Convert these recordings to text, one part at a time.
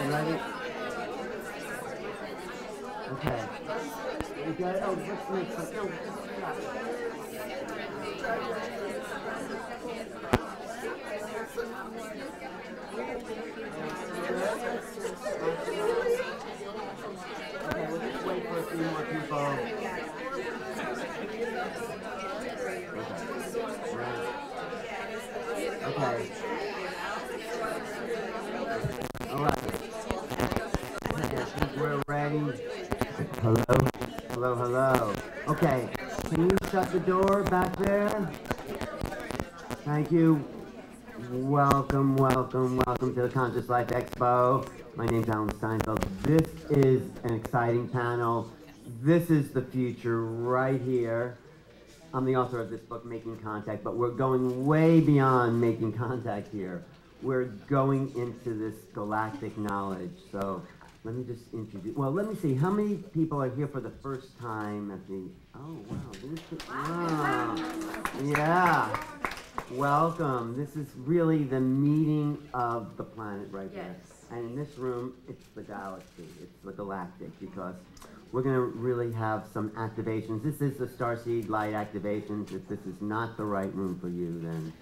ready? Okay. You got it? Oh, let's make some. No. Okay, we'll just wait for a few more people. Okay. All right. We're ready. Hello? Hello, hello. Okay. Can you shut the door back there? Thank you. Welcome, welcome, welcome to the Conscious Life Expo. My name's Alan Steinfeld. This is an exciting panel. This is the future right here. I'm the author of this book, Making Contact, but we're going way beyond making contact here. We're going into this galactic knowledge. So let me just introduce, well, let me see, how many people are here for the first time at the, oh, wow. Yeah. Welcome. This is really the meeting of the planet right there. And in this room, it's the galaxy. It's the galactic, because we're going to really have some activations. This is the Starseed Light Activation. If this is not the right room for you, then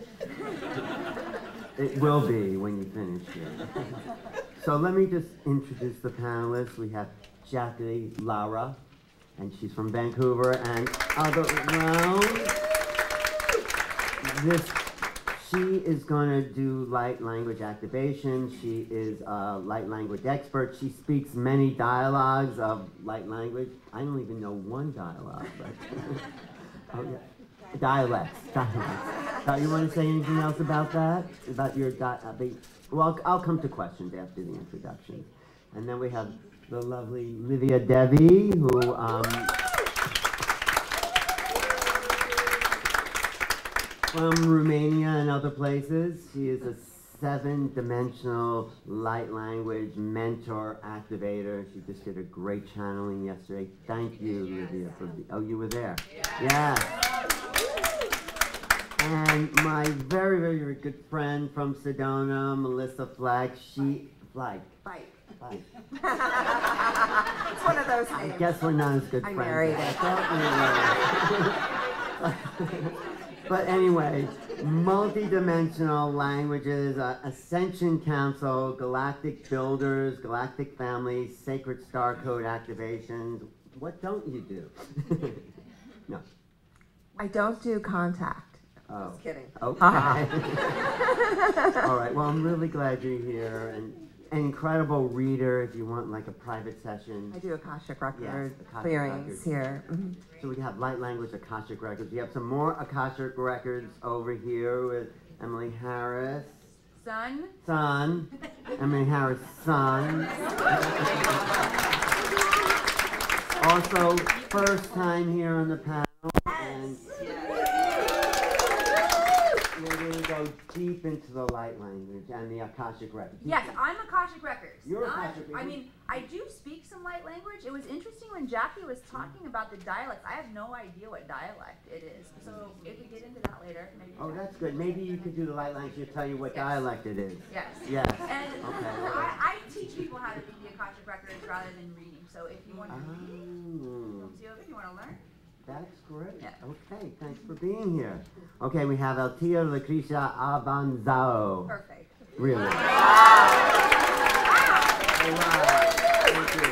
it will be when you finish here. So let me just introduce the panelists. We have Jackie Lara, and she's from Vancouver, and other round. She is going to do light language activation. She is a light language expert. She speaks many dialogues of light language. I don't even know one dialogue, but oh, yeah. Dialects. You want to say anything else about that? About your well, I'll come to questions after the introduction. And then we have the lovely Livia Devi, who from Romania and other places. She is a 7-dimensional light language mentor activator. She just did a great channeling yesterday. Thank you, Livia, for oh, you were there. Yeah. And my very, very, very good friend from Sedona, Melissa Flack. It's one of those names. I guess we're not as good friends. I married it. But anyway, multi-dimensional languages, Ascension Council, Galactic Builders, Galactic Families, Sacred Star Code activations. What don't you do? No. I don't do contact. Oh. Just kidding. Okay. All right. Well, I'm really glad you're here, and an incredible reader if you want like a private session. I do Akashic record Akashic clearings records. here. Mm-hmm. So we have light language Akashic records. We have some more Akashic records over here with Emily Harris. Son. Emily Harris' son. Also, first time here on the panel. And we're going to go deep into the light language and the Akashic records. Yes, I'm Akashic Records. You're Akashic Records? I mean, I do speak some light language. It was interesting when Jackie was talking about the dialects. I have no idea what dialect it is. So if we get into that later, maybe. Oh, that's good. Maybe you could do the light language and tell you what dialect it is. Yes. Yes. And okay. I teach people how to read the Akashic Records rather than reading. So if you want to read, if you want to learn. That's great. Yeah. Okay, thanks for being here. Okay, we have El Tio Lucrecia Abanzao. Perfect. Really? Wow. Thank you.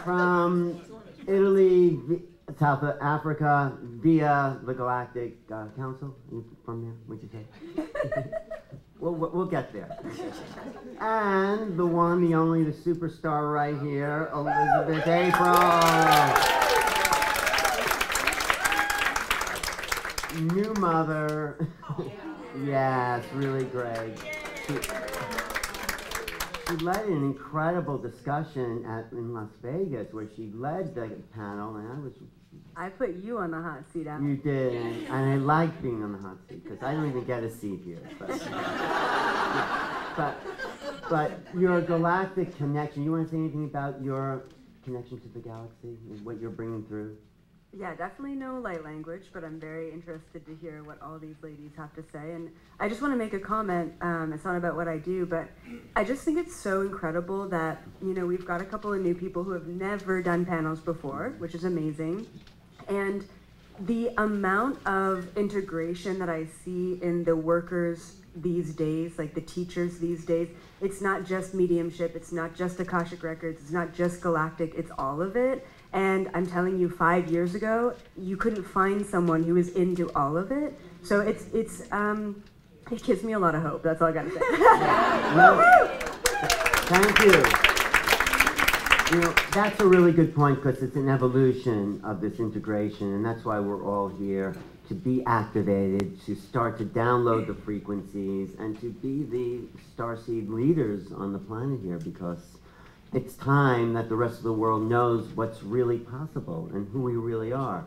From Italy, South Africa, via the Galactic Council. You from there? What'd you say? We'll get there. And the one, the only, the superstar right here, Elizabeth April. New mother. Yes, really great. She led an incredible discussion in Las Vegas where she led the panel, and I put you on the hot seat, Al. You did, and I like being on the hot seat because I don't even get a seat here. But your galactic connection, you want to say anything about your connection to the galaxy and what you're bringing through? Yeah, definitely no light language, but I'm very interested to hear what all these ladies have to say. And I just want to make a comment. It's not about what I do, but I just think it's so incredible that, you know, we've got a couple of new people who have never done panels before, which is amazing. And the amount of integration that I see in the workers these days, like the teachers these days, it's not just mediumship, it's not just Akashic Records, it's not just Galactic, it's all of it. And I'm telling you, 5 years ago, you couldn't find someone who was into all of it. So it gives me a lot of hope. That's all I got to say. Well, thank you. You know, that's a really good point because it's an evolution of this integration, and that's why we're all here, to be activated, to start to download the frequencies, and to be the starseed leaders on the planet here, because it's time that the rest of the world knows what's really possible and who we really are.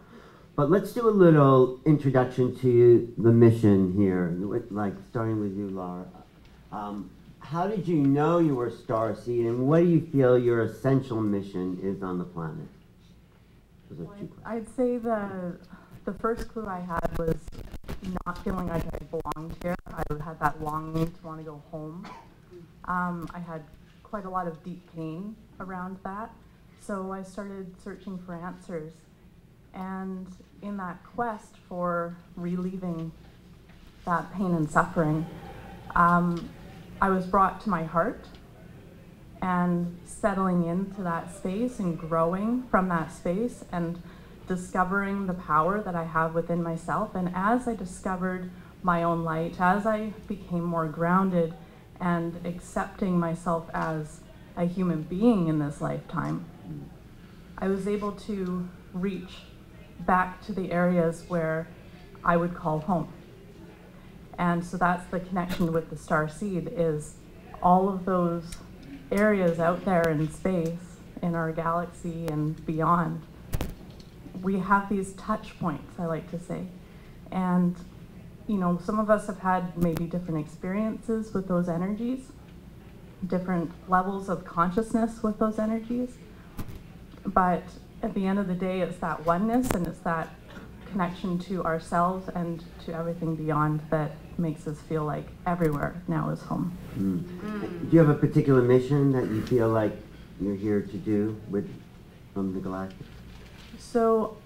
But let's do a little introduction to the mission here, like starting with you, Laura. How did you know you were starseed, and what do you feel your essential mission is on the planet? Those are two questions. I'd say the first clue I had was not feeling like I belonged here. I had that longing to want to go home. I had quite a lot of deep pain around that, so I started searching for answers. And in that quest for relieving that pain and suffering, I was brought to my heart, and settling into that space and growing from that space and discovering the power that I have within myself. And as I discovered my own light, as I became more grounded and accepting myself as a human being in this lifetime, I was able to reach back to the areas where I would call home. And so that's the connection with the Starseed, is all of those areas out there in space, in our galaxy and beyond. We have these touch points, I like to say. And, you know, some of us have had maybe different experiences with those energies, different levels of consciousness with those energies. But at the end of the day, it's that oneness, and it's that connection to ourselves and to everything beyond that makes us feel like everywhere now is home. Do you have a particular mission that you feel like you're here to do from the Galactic? So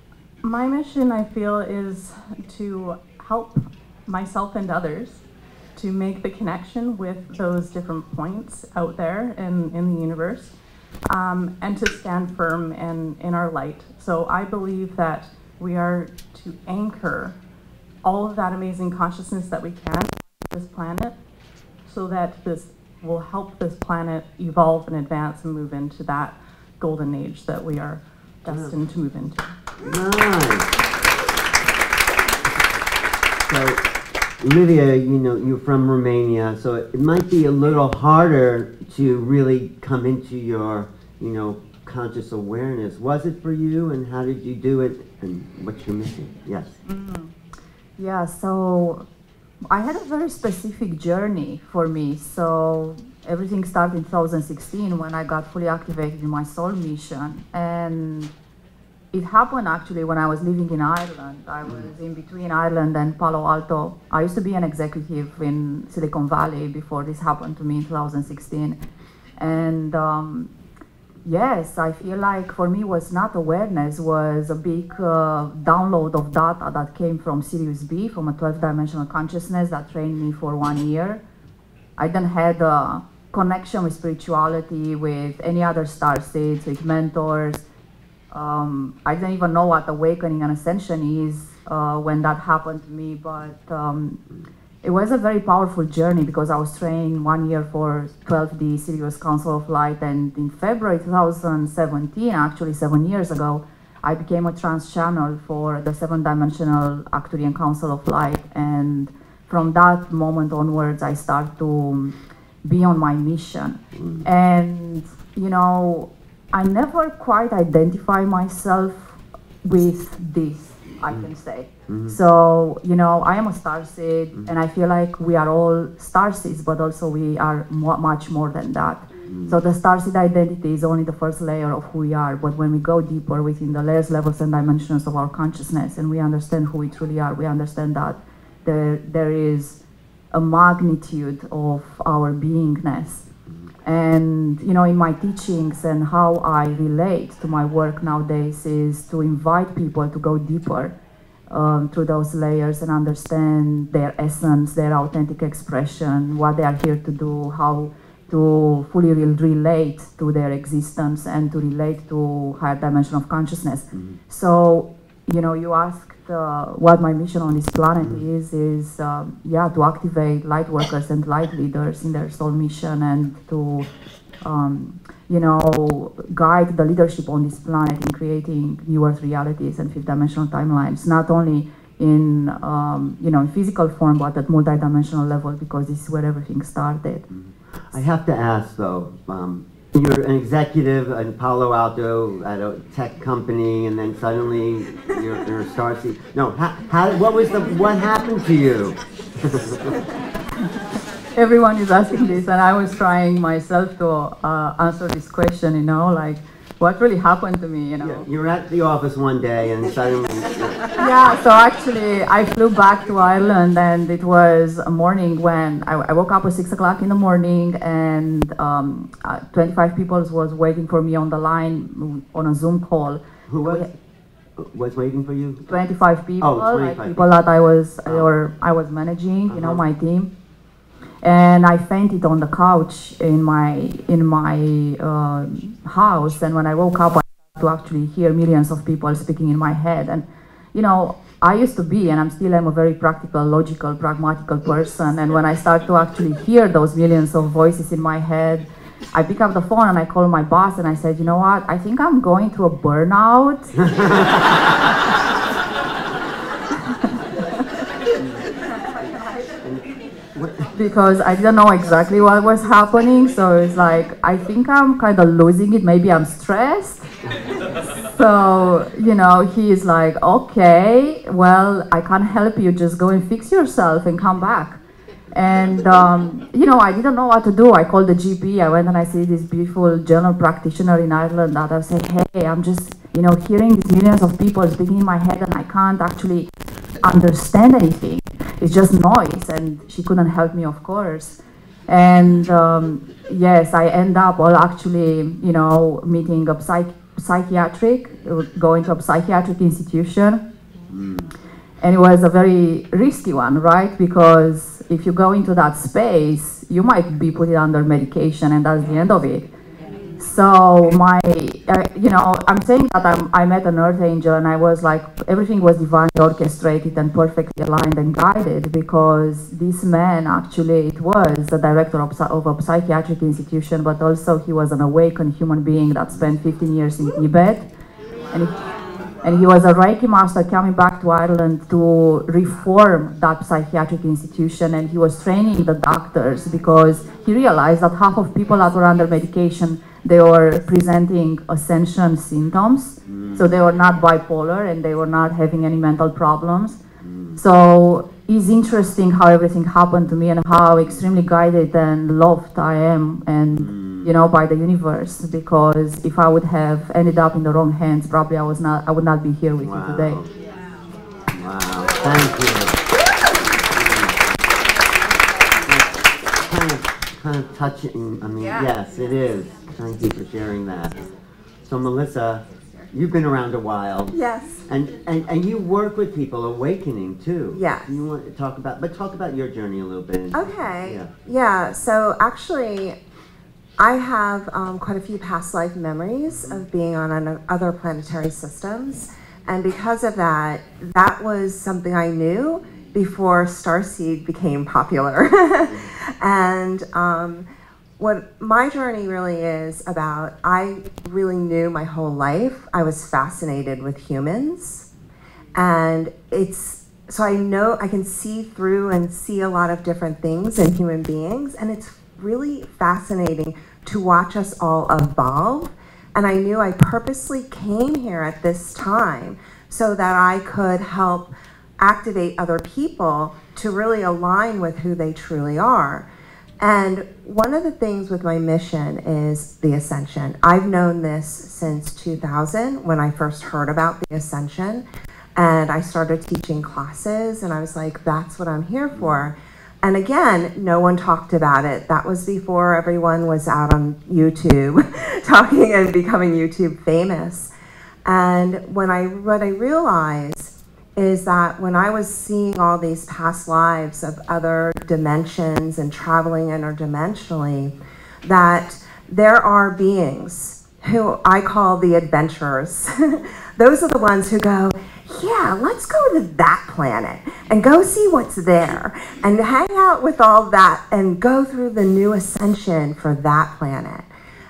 my mission, I feel, is to help myself and others to make the connection with those different points out there in the universe, and to stand firm in our light. So I believe that we are to anchor all of that amazing consciousness that we can on this planet, so that this will help this planet evolve and advance and move into that golden age that we are destined to move into. Nice. So, Lydia, you know, you're from Romania, so it might be a little harder to really come into your, you know, conscious awareness. Was it for you, and how did you do it, and what's your mission? Yes. Yeah, so I had a very specific journey for me. So everything started in 2016 when I got fully activated in my soul mission. And it happened actually when I was living in Ireland. I was in between Ireland and Palo Alto. I used to be an executive in Silicon Valley before this happened to me in 2016. And yes, I feel like for me was not awareness, was a big download of data that came from Sirius B, from a 12th dimensional consciousness that trained me for 1 year. I then had a connection with spirituality, with any other starseeds, with mentors. I didn't even know what awakening and ascension is when that happened to me, but it was a very powerful journey because I was trained 1 year for 12D Sirius Council of Light, and in February 2017, actually 7 years ago, I became a trans channel for the 7-dimensional Arcturian Council of Light, and from that moment onwards, I started to be on my mission. And, you know, I never quite identify myself with this, I can say. So, you know, I am a starseed, and I feel like we are all starseeds, but also we are much more than that. So the Starseed identity is only the first layer of who we are, but when we go deeper within the layers, levels, and dimensions of our consciousness, and we understand who we truly are, we understand that there is a magnitude of our beingness. And you know, in my teachings and how I relate to my work nowadays is to invite people to go deeper through those layers and understand their essence, their authentic expression, what they are here to do, how to fully relate to their existence and to relate to higher dimension of consciousness. So, you know, you asked what my mission on this planet is yeah, to activate light workers and light leaders in their soul mission, and to you know, guide the leadership on this planet in creating new earth realities and fifth dimensional timelines, not only in you know, in physical form, but at multi-dimensional level, because this is where everything started. I have to ask though, you're an executive in Palo Alto at a tech company, and then suddenly you're a Starseed. No, what happened to you? Everyone is asking this, and I was trying myself to answer this question, you know, like, what really happened to me, you know? Yeah, you're at the office one day and suddenly... Yeah, so actually I flew back to Ireland, and it was a morning when I woke up at 6 o'clock in the morning, and 25 people was waiting for me on the line on a Zoom call. Who was waiting for you? 25 people, oh, 25 like people that I was managing, you know, my team. And I fainted on the couch in my house, and when I woke up, I started to actually hear millions of people speaking in my head. And you know, I used to be, and I'm still am, a very practical, logical, pragmatical person. And when I start to actually hear those millions of voices in my head, I pick up the phone and I call my boss and I said, you know what, I think I'm going through a burnout. Because I didn't know exactly what was happening, so it's like, I think I'm kind of losing it, maybe I'm stressed. So, you know, he's like, okay, well, I can't help you, just go and fix yourself and come back. And, you know, I didn't know what to do. I called the GP, I went and I see this beautiful general practitioner in Ireland that I said, hey, I'm just, you know, hearing these millions of people speaking in my head and I can't actually understand anything. It's just noise, and she couldn't help me, of course. And yes, I end up actually, you know, meeting a going to a psychiatric institution. And it was a very risky one, right? Because if you go into that space, you might be put under medication, and that's the end of it. So you know, I'm saying that I met an earth angel, and I was like, everything was divinely orchestrated and perfectly aligned and guided, because this man actually, it was the director of a psychiatric institution, but also he was an awakened human being that spent 15 years in Tibet. And he was a Reiki master coming back to Ireland to reform that psychiatric institution, and he was training the doctors because he realized that half of people that were under medication, they were presenting ascension symptoms. So they were not bipolar and they were not having any mental problems. So it's interesting how everything happened to me and how extremely guided and loved I am, and you know, by the universe, because if I would have ended up in the wrong hands, probably I would not be here with you today. Wow, thank you. Kind of touching, I mean, yes, it is. Thank you for sharing that. So Melissa, you've been around a while. Yes. And you work with people awakening too. Yes. You want to talk about your journey a little bit. Okay. Yeah. So actually, I have quite a few past life memories of being on other planetary systems, and because of that, that was something I knew before Starseed became popular. And what my journey really is about, I really knew my whole life I was fascinated with humans, and so I know I can see through and see a lot of different things in human beings, and it's really fascinating to watch us all evolve. And I knew I purposely came here at this time so that I could help activate other people to really align with who they truly are. And one of the things with my mission is the ascension. I've known this since 2000 when I first heard about the ascension. And I started teaching classes, and I was like, that's what I'm here for. And again, no one talked about it. That was before everyone was out on YouTube talking and becoming YouTube famous. And what I realized is that when I was seeing all these past lives of other dimensions and traveling interdimensionally, that there are beings who I call the adventurers. Those are the ones who go, yeah, let's go to that planet and go see what's there and hang out with all that and go through the new ascension for that planet.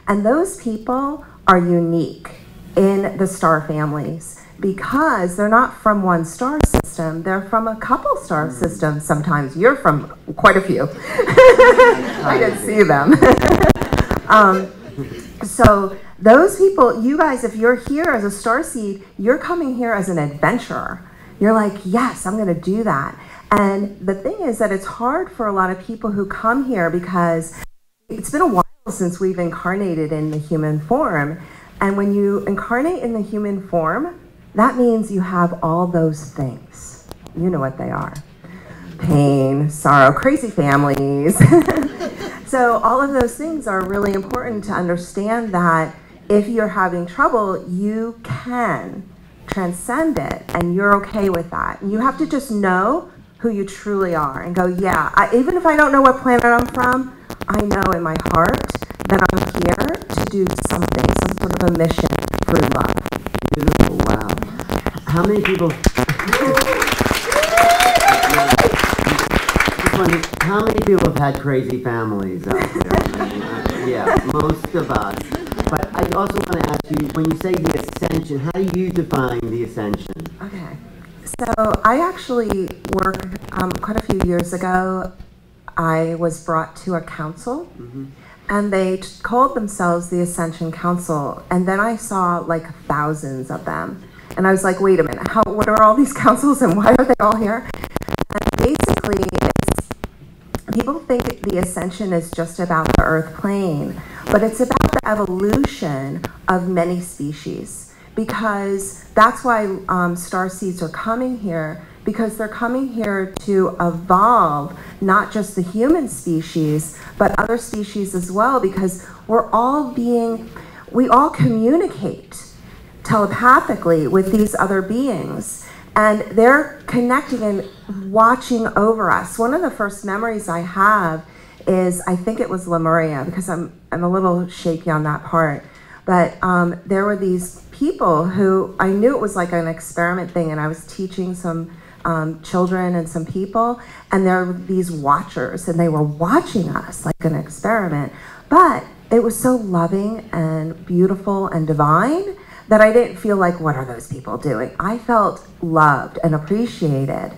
And those people are unique in the star families because they're not from one star system, they're from a couple star systems sometimes. You're from quite a few. I can see them. So those people, you guys, if you're here as a starseed, you're coming here as an adventurer. You're like, yes, I'm going to do that. And the thing is that it's hard for a lot of people who come here because it's been a while since we've incarnated in the human form. And when you incarnate in the human form, that means you have all those things. You know what they are. Pain, sorrow, crazy families. So all of those things are really important to understand that if you're having trouble, you can transcend it and you're okay with that. And you have to just know who you truly are and go, yeah, even if I don't know what planet I'm from, I know in my heart that I'm here to do something, some sort of a mission through love. Beautiful, wow. How many people... How many people have had crazy families out there? Yeah, most of us. But I also want to ask you, when you say the ascension, how do you define the ascension? Okay. So I actually work, quite a few years ago, I was brought to a council, and they called themselves the Ascension Council, and then I saw like thousands of them. And I was like, wait a minute, what are all these councils and why are they all here? And basically, people think the ascension is just about the earth plane, but it's about the evolution of many species, because that's why starseeds are coming here, because they're coming here to evolve not just the human species, but other species as well, because we all communicate telepathically with these other beings. And they're connecting and watching over us. One of the first memories I have is, I think it was Lemuria, because I'm a little shaky on that part. But there were these people who, I knew it was like an experiment thing, and I was teaching some children and some people, and there were these watchers, and they were watching us like an experiment. But it was so loving and beautiful and divine that I didn't feel like, what are those people doing? I felt loved and appreciated.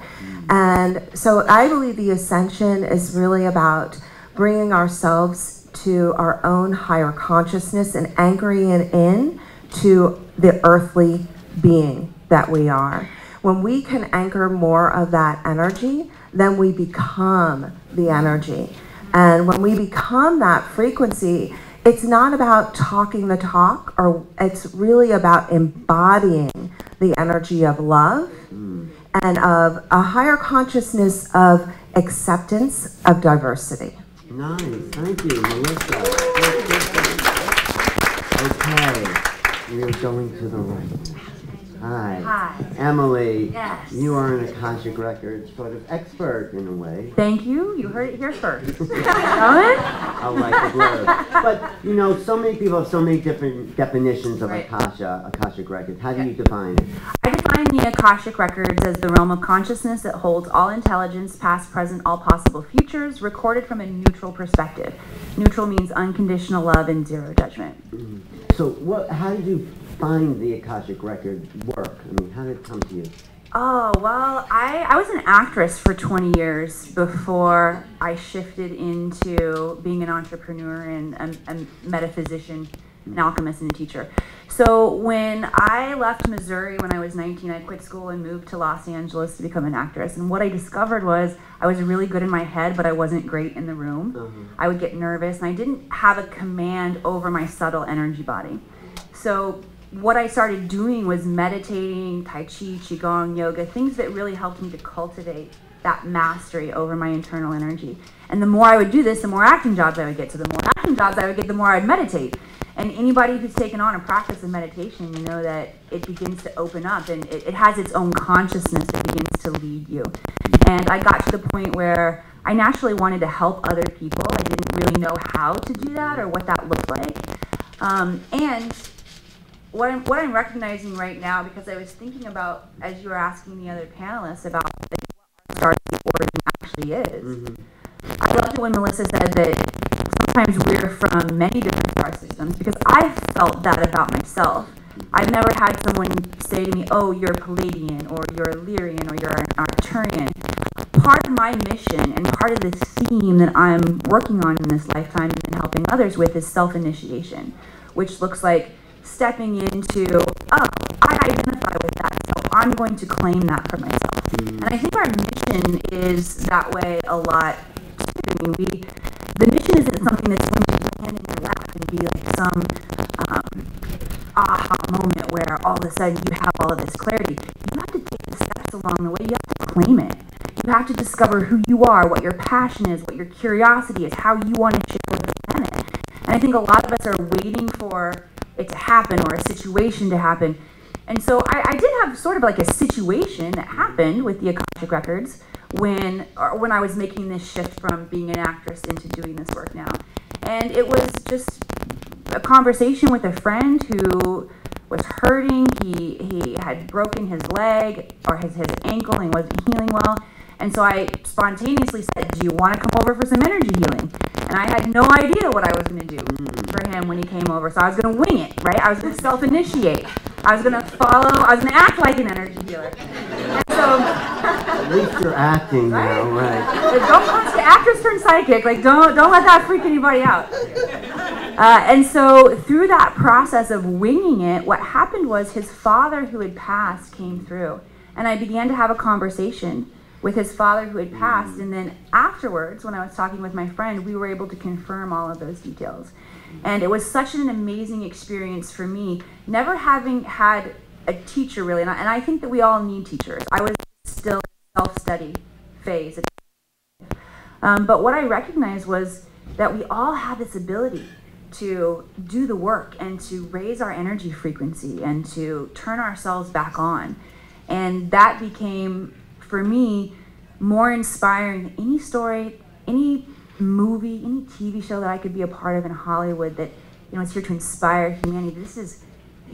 And so I believe the ascension is really about bringing ourselves to our own higher consciousness and anchoring it in to the earthly being that we are. When we can anchor more of that energy, then we become the energy. And when we become that frequency, it's not about talking the talk, or it's really about embodying the energy of love and of a higher consciousness of acceptance of diversity. Nice, thank you, Melissa. Okay, we're going to the right. Hi. Hi. Emily. Yes. You are an Akashic Records sort of expert in a way. Thank you. You heard it here first. I like the blurb. But, you know, so many people have so many different definitions of Akashic Records. How do you define it? I define the Akashic Records as the realm of consciousness that holds all intelligence, past, present, all possible futures, recorded from a neutral perspective. Neutral means unconditional love and zero judgment. So how did you find the Akashic Record work? I mean, how did it come to you? Oh, well, I was an actress for 20 years before I shifted into being an entrepreneur and a metaphysician an alchemist and a teacher. So when I left Missouri when I was 19, I quit school and moved to Los Angeles to become an actress. And what I discovered was I was really good in my head, but I wasn't great in the room. I would get nervous, and I didn't have a command over my subtle energy body. So what I started doing was meditating, Tai Chi, Qigong, yoga, things that really helped me to cultivate that mastery over my internal energy. And the more I would do this, the more acting jobs I would get. So the more acting jobs I would get, the more I'd meditate. And anybody who's taken on a practice of meditation, you know that it begins to open up, and it has its own consciousness that begins to lead you. And I got to the point where I naturally wanted to help other people. I didn't really know how to do that or what that looked like. And what I'm recognizing right now, because I was thinking about, as you were asking the other panelists, about what our Starseed origin actually is. I loved it when Melissa said that sometimes we're from many different star systems, because I felt that about myself. I've never had someone say to me, oh, you're a Palladian, or you're a Lyrian, or you're an Arcturian. Part of my mission and part of this theme that I'm working on in this lifetime and helping others with is self-initiation, which looks like stepping into, oh, I identify with that, so I'm going to claim that for myself. And I think our mission is that way a lot too. I mean, the mission isn't something that's going to land in your lap and be like some aha moment where all of a sudden you have all of this clarity. You have to take the steps along the way. You have to claim it. You have to discover who you are, what your passion is, what your curiosity is, how you want to shape the planet. And I think a lot of us are waiting for it to happen or a situation to happen. And so I did have sort of like a situation that happened with the Akashic Records when I was making this shift from being an actress into doing this work now. And it was just a conversation with a friend who was hurting. He had broken his leg or his ankle and wasn't healing well. And so I spontaneously said, do you want to come over for some energy healing? And I had no idea what I was going to do for him when he came over. So I was going to wing it, right? I was going to self-initiate. I was going to follow. I was going to act like an energy healer. And so, at least you're acting now, right? Don't watch the actress turn psychic. Like, don't let that freak anybody out. And so through that process of winging it, what happened was his father who had passed came through. And I began to have a conversation with his father who had passed, and then afterwards, when I was talking with my friend, we were able to confirm all of those details. And it was such an amazing experience for me, never having had a teacher really, and I think that we all need teachers. I was still in a self-study phase. But what I recognized was that we all have this ability to do the work and to raise our energy frequency and to turn ourselves back on. And that became, for me, more inspiring than any story, any movie, any TV show that I could be a part of in Hollywood that, you know, it's here to inspire humanity.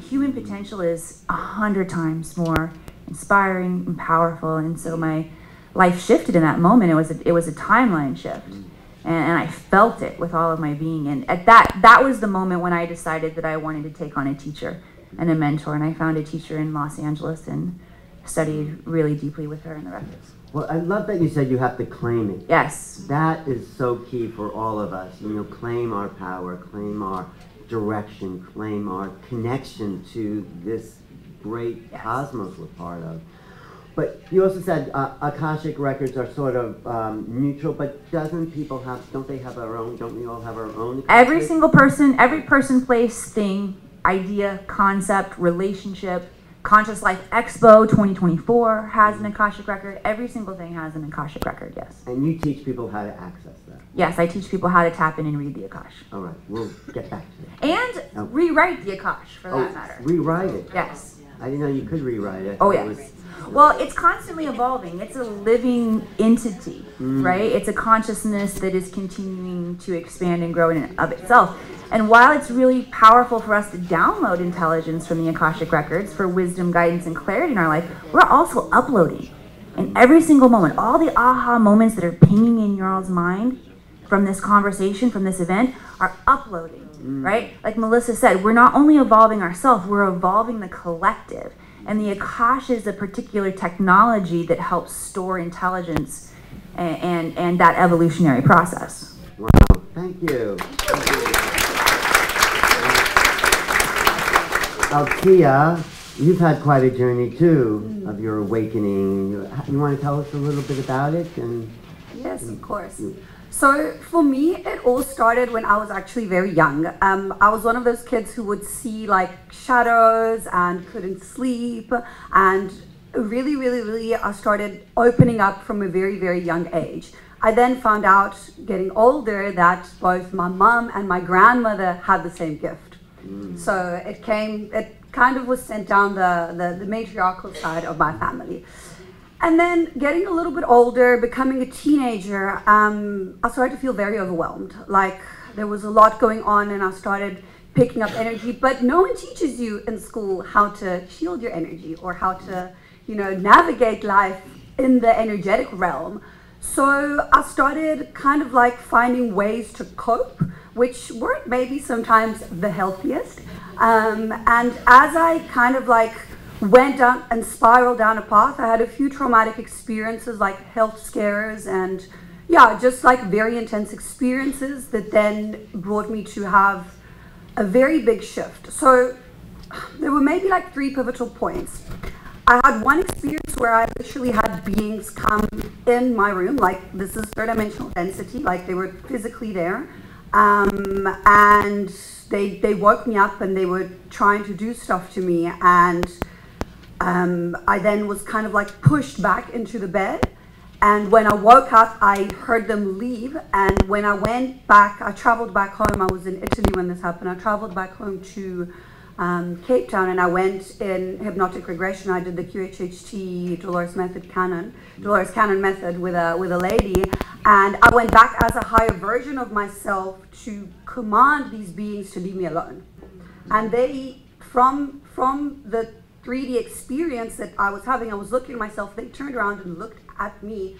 Human potential is 100 times more inspiring and powerful. And so my life shifted in that moment. It was a timeline shift. And I felt it with all of my being. And at that was the moment when I decided that I wanted to take on a teacher and a mentor. And I found a teacher in Los Angeles and studied really deeply with her in the records. Well, I love that you said you have to claim it. Yes. That is so key for all of us. You know, claim our power, claim our direction, claim our connection to this great cosmos we're part of. But you also said Akashic records are sort of neutral, but don't we all have our own? Every person, place, thing, idea, concept, relationship, Conscious Life Expo 2024 has an Akashic record. Every single thing has an Akashic record, yes. And you teach people how to access that? Yes, I teach people how to tap in and read the Akash. All right, we'll get back to it. And rewrite the Akash, for that matter. Rewrite it? Yes. I didn't know you could rewrite it. Oh, yes. Well, it's constantly evolving. It's a living entity, right? It's a consciousness that is continuing to expand and grow in and of itself. And while it's really powerful for us to download intelligence from the Akashic records for wisdom, guidance, and clarity in our life, we're also uploading. And every single moment, all the aha moments that are pinging in your all's mind from this conversation, from this event, are uploading, right? Like Melissa said, we're not only evolving ourselves, we're evolving the collective. And the Akash is a particular technology that helps store intelligence and that evolutionary process. Wow, thank you. Althea, you've had quite a journey too of your awakening. You want to tell us a little bit about it? Yes, of course. So for me, it all started when I was actually very young. I was one of those kids who would see like shadows and couldn't sleep, and really I started opening up from a very, very young age. I then found out, getting older, that both my mom and my grandmother had the same gift. So it kind of was sent down the matriarchal side of my family. And then getting a little bit older, becoming a teenager, I started to feel very overwhelmed. Like there was a lot going on, and I started picking up energy, but no one teaches you in school how to shield your energy or how to, navigate life in the energetic realm. So I started kind of like finding ways to cope, which weren't maybe sometimes the healthiest. And as I kind of like went down and spiraled down a path, I had a few traumatic experiences like health scares and just like very intense experiences that then brought me to have a very big shift. So there were maybe like 3 pivotal points. I had one experience where I literally had beings come in my room, like this is 3rd-dimensional density, like they were physically there, and they woke me up and they were trying to do stuff to me, and I then was kind of like pushed back into the bed, and when I woke up I heard them leave, and when I went back, I traveled back home. I was in Italy when this happened. I traveled back home to Cape Town, and I went in hypnotic regression. I did the QHHT Dolores Cannon method with a lady, and I went back as a higher version of myself to command these beings to leave me alone. And they, from the 3D experience that I was having, I was looking at myself, they turned around and looked at me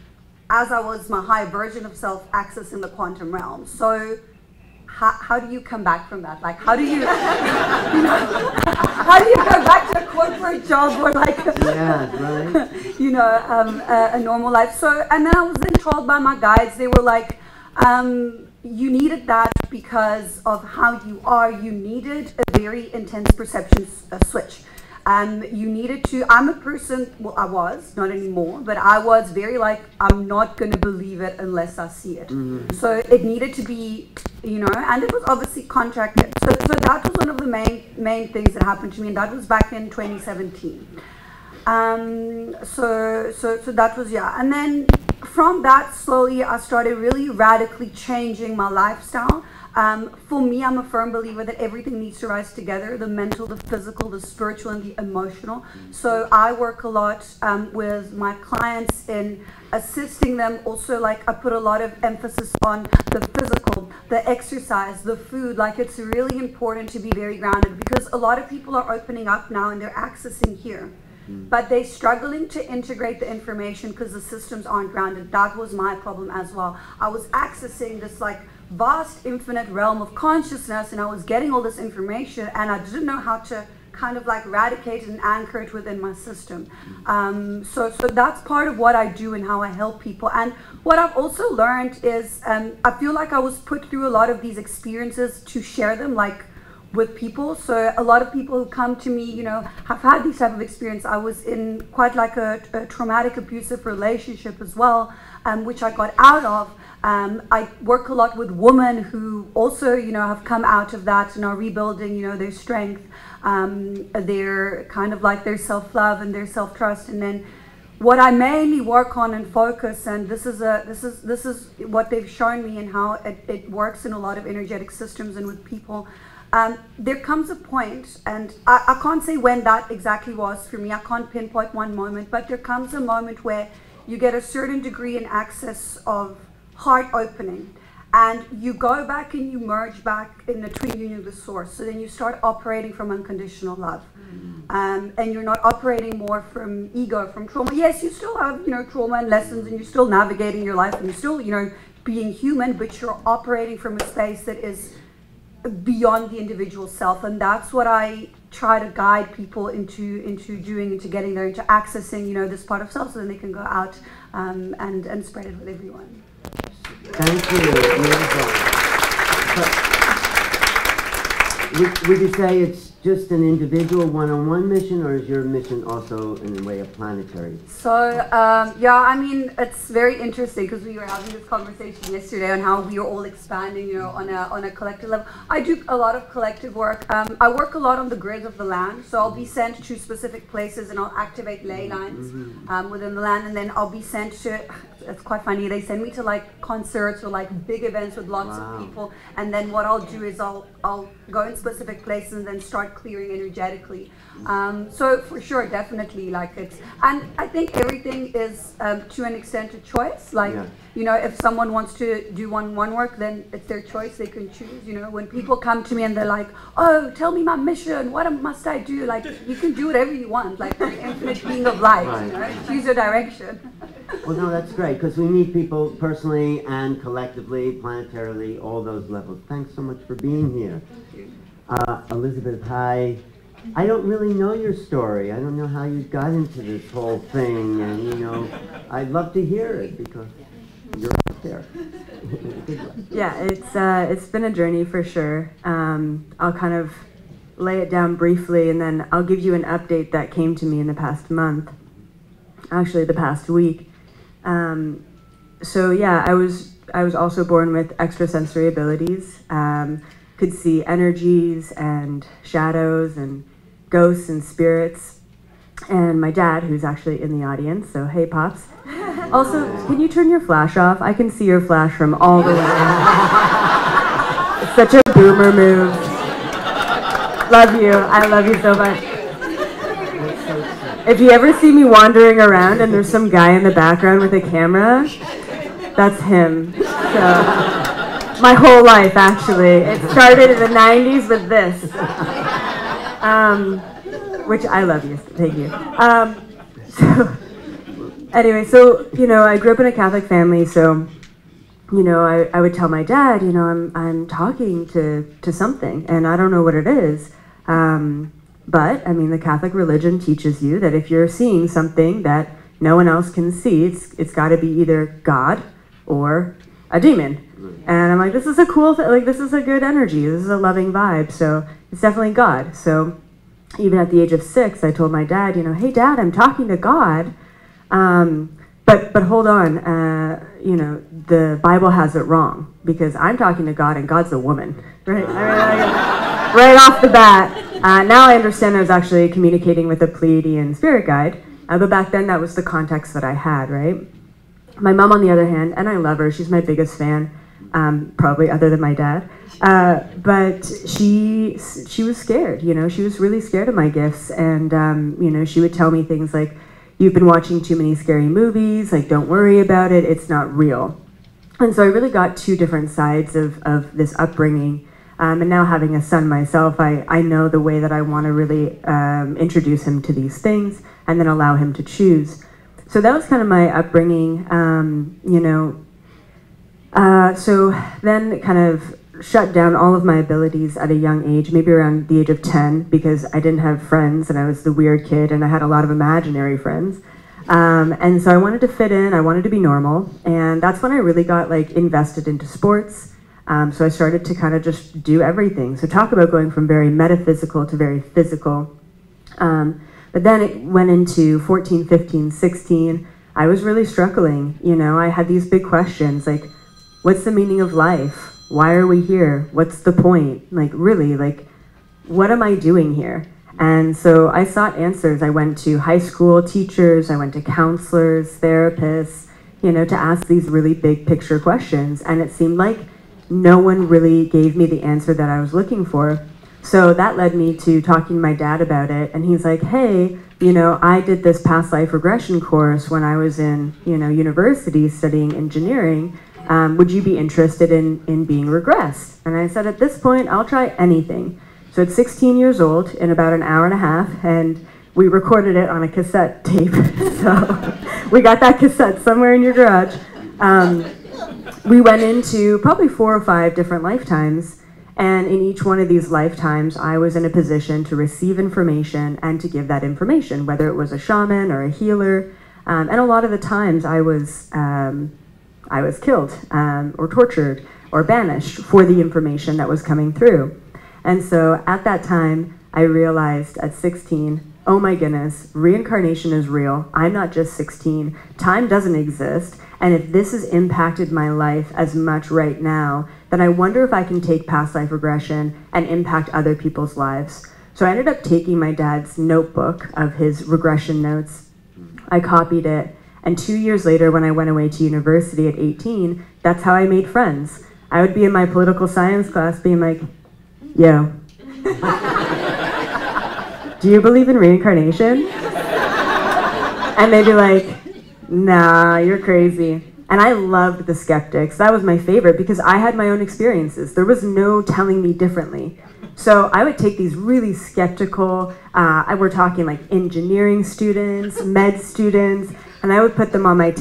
as I was my higher version of self accessing the quantum realm. So how do you come back from that? Like, how do you, how do you go back to a corporate job or like, a normal life? So, and then I was then told by my guides, they were like, you needed that because of how you are. You needed a very intense perception switch. You needed to, I'm a person, well, I was, not anymore, but I was very like, I'm not going to believe it unless I see it. So it needed to be, and it was obviously contracted. So that was one of the main things that happened to me, and that was back in 2017. So that was, and then from that, slowly, I started really radically changing my lifestyle. For me, I'm a firm believer that everything needs to rise together, the mental, the physical, the spiritual, and the emotional. So I work a lot with my clients in assisting them. Also, like, I put a lot of emphasis on the physical, the exercise, the food. Like, it's really important to be very grounded, because a lot of people are opening up now and they're accessing here, but they're struggling to integrate the information because the systems aren't grounded. That was my problem as well. I was accessing this like vast infinite realm of consciousness, and I was getting all this information, and I didn't know how to kind of like eradicate and anchor it within my system. So that's part of what I do and how I help people. And what I've also learned is I feel like I was put through a lot of these experiences to share them like with people. So a lot of people who come to me, have had these type of experience. I was in quite like a traumatic abusive relationship as well, which I got out of. I work a lot with women who also, have come out of that and are rebuilding, their strength, their kind of like their self-love and their self-trust. And then what I mainly work on and focus, and this is what they've shown me and how it works in a lot of energetic systems and with people. There comes a point, and I can't say when that exactly was for me. I can't pinpoint one moment, but there comes a moment where you get a certain degree in access of heart opening, and you go back and you merge back in the twin union with source. So then you start operating from unconditional love, and you're not operating more from ego, from trauma. Yes, you still have trauma and lessons, and you're still navigating your life, and you're still being human, but you're operating from a space that is beyond the individual self. And that's what I try to guide people into doing, into getting there, into accessing this part of self, so then they can go out and spread it with everyone. Thank you. Beautiful. So, would you say it's just an individual one-on-one mission, or is your mission also in a way a planetary? So, yeah, I mean, it's very interesting because we were having this conversation yesterday on how we are all expanding, you know, on a collective level. I do a lot of collective work. I work a lot on the grid of the land, so I'll be sent to specific places and I'll activate ley lines within the land, and then I'll be sent to, it's quite funny, they send me to like concerts or like big events with lots of people, and then what I'll do is I'll go in specific places and then start clearing energetically. So for sure, definitely, like it's, and I think everything is to an extent a choice. Like, you know, if someone wants to do one work, then it's their choice, they can choose. You know, when people come to me and they're like, oh, tell me my mission, what must I do? Like, you can do whatever you want, like the infinite being of light, you know, choose your direction. Well, no, that's great, because we need people personally and collectively, planetarily, all those levels. Thanks so much for being here. Elizabeth, hi. I don't really know your story. I don't know how you got into this whole thing, and you know, I'd love to hear it because you're up there. Yeah, it's been a journey for sure. I'll kind of lay it down briefly, and then I'll give you an update that came to me in the past month, actually the past week. So yeah, I was also born with extrasensory abilities. Could see energies and shadows and ghosts and spirits. And my dad, who's actually in the audience, so hey Pops. Also, can you turn your flash off? I can see your flash from all the way. It's such a boomer move. Love you. I love you so much. If you ever see me wandering around and there's some guy in the background with a camera, that's him. So, my whole life, actually. It started in the 90s with this. Which I love you. Thank you. So, anyway, so, you know, I grew up in a Catholic family, so, you know, I would tell my dad, you know, I'm talking to something, and I don't know what it is. But, I mean, the Catholic religion teaches you that if you're seeing something that no one else can see, it's got to be either God or a demon. And I'm like, this is a cool thing, like, this is a good energy, this is a loving vibe, so it's definitely God. So even at the age of 6, I told my dad, you know, hey Dad, I'm talking to God, but hold on, you know, the Bible has it wrong, because I'm talking to God and God's a woman, right? I mean, like, right off the bat. Now I understand I was actually communicating with a Pleiadian spirit guide, but back then that was the context that I had, right? My mom, on the other hand, and I love her, she's my biggest fan, probably other than my dad, but she was scared, you know, she was really scared of my gifts, and, you know, she would tell me things like, you've been watching too many scary movies, like, don't worry about it, it's not real. And so I really got two different sides of this upbringing, and now having a son myself, I know the way that I want to really introduce him to these things, and then allow him to choose. So that was kind of my upbringing, you know. So then kind of shut down all of my abilities at a young age, maybe around the age of 10, because I didn't have friends and I was the weird kid and I had a lot of imaginary friends. And so I wanted to fit in, I wanted to be normal, and that's when I really got like invested into sports. So I started to kind of just do everything. So talk about going from very metaphysical to very physical. But then it went into 14, 15, 16. I was really struggling, you know, I had these big questions like, what's the meaning of life? Why are we here? What's the point? Like, really, like, what am I doing here? And so I sought answers. I went to high school teachers, I went to counselors, therapists, you know, to ask these really big picture questions. And it seemed like no one really gave me the answer that I was looking for. So that led me to talking to my dad about it. And he's like, hey, you know, I did this past life regression course when I was in, you know, university studying engineering. Would you be interested in being regressed? And I said, at this point, I'll try anything. So at 16 years old, in about an hour and a half, and we recorded it on a cassette tape. So we got that cassette somewhere in your garage. We went into probably 4 or 5 different lifetimes. And in each one of these lifetimes, I was in a position to receive information and to give that information, whether it was a shaman or a healer. And a lot of the times I was killed or tortured or banished for the information that was coming through. And so at that time, I realized at 16, oh my goodness, reincarnation is real. I'm not just 16. Time doesn't exist. And if this has impacted my life as much right now, then I wonder if I can take past life regression and impact other people's lives. So I ended up taking my dad's notebook of his regression notes. I copied it. And 2 years later, when I went away to university at 18, that's how I made friends. I would be in my political science class being like, yo, do you believe in reincarnation? And they'd be like, nah, you're crazy. And I loved the skeptics. That was my favorite because I had my own experiences. There was no telling me differently. So I would take these really skeptical, we're talking like engineering students, med students, and I would put them on my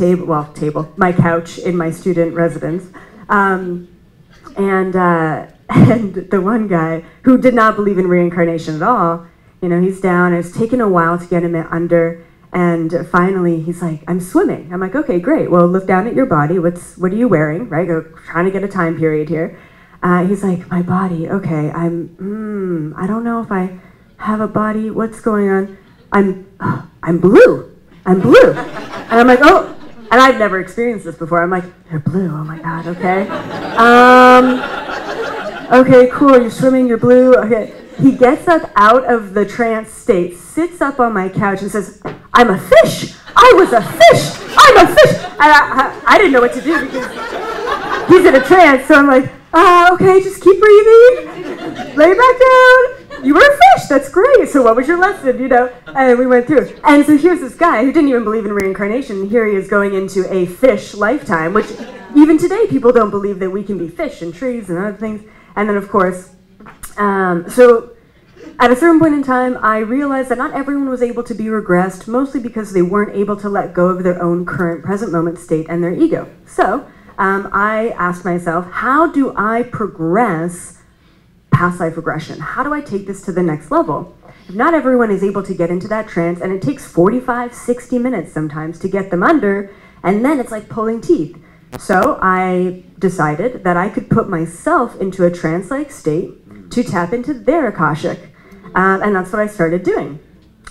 my couch in my student residence. And the one guy who did not believe in reincarnation at all, you know, he's down, and it's taken a while to get him under, and finally he's like, I'm swimming. I'm like, okay, great. Well, look down at your body. What are you wearing, right? We're trying to get a time period here. He's like, my body, okay, I don't know if I have a body. What's going on? I'm blue. I'm blue. And I'm like, oh, and I've never experienced this before. I'm like, you're blue, oh my God, okay. Okay, cool, you're swimming, you're blue, okay. He gets up out of the trance state, sits up on my couch and says, I'm a fish. I was a fish. I'm a fish. And I didn't know what to do because he's in a trance. So I'm like, okay, just keep breathing. Lay back down. You were a fish. That's great. So what was your lesson, you know? And we went through it. And so here's this guy who didn't even believe in reincarnation. Here he is going into a fish lifetime, which even today people don't believe that we can be fish and trees and other things. And then, of course, so at a certain point in time, I realized that not everyone was able to be regressed, mostly because they weren't able to let go of their own current present moment state and their ego. So I asked myself, how do I progress past life regression? How do I take this to the next level? If not everyone is able to get into that trance, and it takes 45, 60 minutes sometimes to get them under, and then it's like pulling teeth. So I decided that I could put myself into a trance-like state to tap into their Akashic. And that's what I started doing.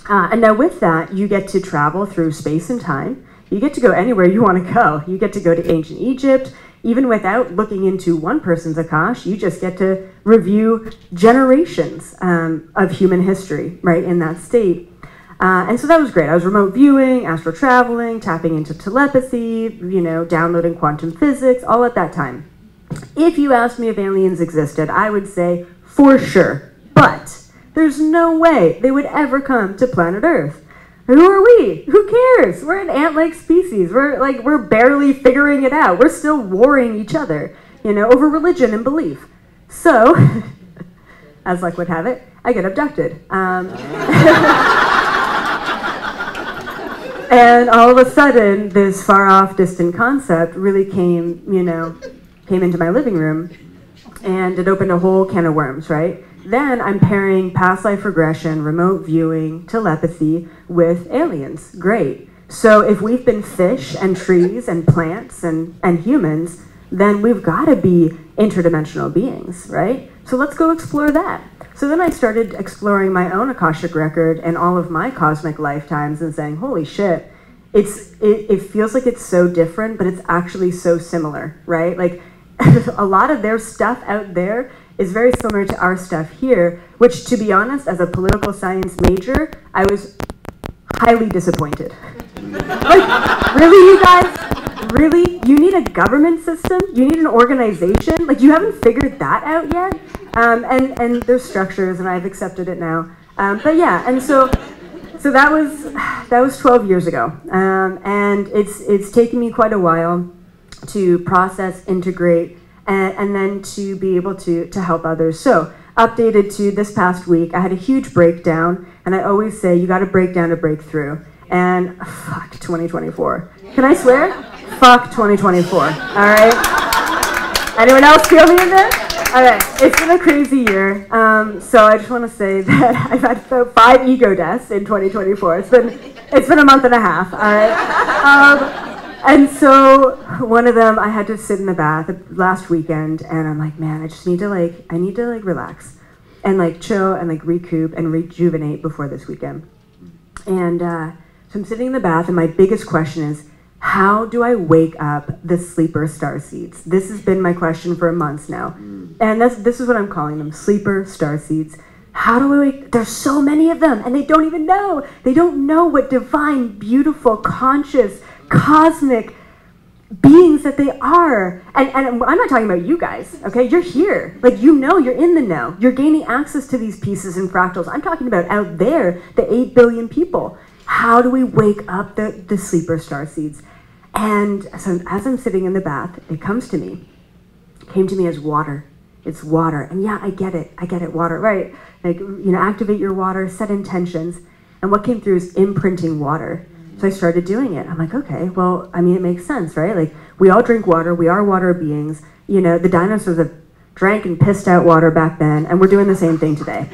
And now with that, you get to travel through space and time. You get to go anywhere you want to go. You get to go to ancient Egypt. Even without looking into one person's Akash, you just get to review generations of human history, right, in that state. And so that was great. I was remote viewing, astral traveling, tapping into telepathy, you know, downloading quantum physics, all at that time. If you asked me if aliens existed, I would say for sure. But there's no way they would ever come to planet Earth. Who are we? Who cares? We're an ant-like species. We're barely figuring it out. We're still warring each other, you know, over religion and belief. So, as luck would have it, I get abducted. And all of a sudden, this far-off, distant concept really came into my living room, and it opened a whole can of worms, right? Then I'm pairing past life regression, remote viewing, telepathy with aliens. Great. So if we've been fish and trees and plants and humans, then we've got to be interdimensional beings, right? So let's go explore that. So then I started exploring my own Akashic record and all of my cosmic lifetimes and saying, holy shit, it feels like it's so different, but it's actually so similar, right? Like a lot of their stuff out there is very similar to our stuff here, which, to be honest, as a political science major, I was highly disappointed. Like, really, you guys? Really? You need a government system? You need an organization? Like, you haven't figured that out yet? And there's structures, and I've accepted it now. But yeah, and so that was 12 years ago, and it's taken me quite a while to process, integrate, and then to be able to help others. So, updated to this past week, I had a huge breakdown, and I always say you got to break down to break through. And fuck 2024. Can I swear? Fuck 2024. All right. Anyone else feel me in there? All right. It's been a crazy year. So I just want to say that I've had about 5 ego deaths in 2024. It's been a month and a half. All right. And so one of them, I had to sit in the bath last weekend, and I'm like, man, I need to relax. and like chill and like recoup and rejuvenate before this weekend. And so I'm sitting in the bath, and my biggest question is, how do I wake up the sleeper starseeds? This has been my question for months now. And this is what I'm calling them, sleeper starseeds. How do I wake? There's so many of them, and they don't even know. They don't know what divine, beautiful, conscious, cosmic beings that they are. And I'm not talking about you guys, okay? You're here. Like, you know, you're in the know. You're gaining access to these pieces and fractals. I'm talking about out there, the 8 billion people. How do we wake up the sleeper starseeds? And so as I'm sitting in the bath, it comes to me. It came to me as water. It's water. And yeah, I get it, water, right? Like, you know, activate your water, set intentions. And what came through is imprinting water. So I started doing it. I'm like, okay, well, I mean, it makes sense, right? Like, we all drink water. We are water beings. You know, the dinosaurs have drank and pissed out water back then, and we're doing the same thing today.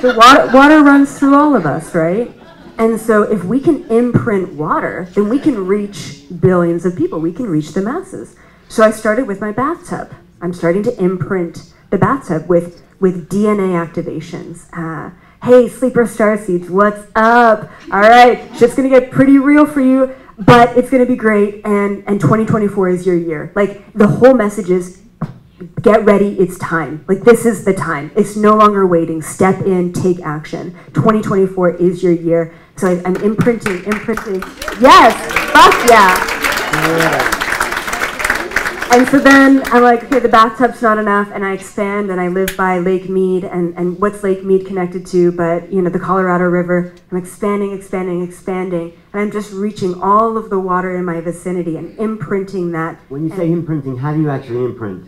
So water runs through all of us, right? And so if we can imprint water, then we can reach billions of people. We can reach the masses. So I started with my bathtub. I'm starting to imprint the bathtub with DNA activations. Hey, sleeper starseeds, what's up? All right, shit's gonna get pretty real for you, but it's gonna be great, and 2024 is your year. Like, the whole message is, get ready, it's time. Like, this is the time. It's no longer waiting. Step in, take action. 2024 is your year. So I'm imprinting. Yes, fuck yeah. And so then I'm like, okay, the bathtub's not enough, and I expand, and I live by Lake Mead, and what's Lake Mead connected to but, you know, the Colorado River. I'm expanding, and I'm just reaching all of the water in my vicinity and imprinting that. When you say imprinting, how do you actually imprint?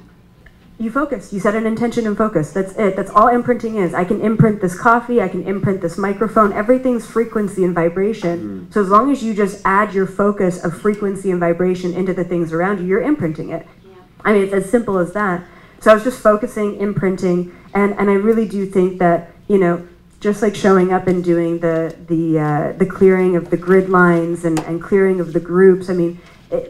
You focus. You set an intention and focus. That's it. That's all imprinting is. I can imprint this coffee. I can imprint this microphone. Everything's frequency and vibration. So as long as you just add your focus of frequency and vibration into the things around you, you're imprinting it. Yeah. I mean, it's as simple as that. So I was just focusing, imprinting, and I really do think that, you know, just like showing up and doing the clearing of the grid lines and clearing of the groups. I mean,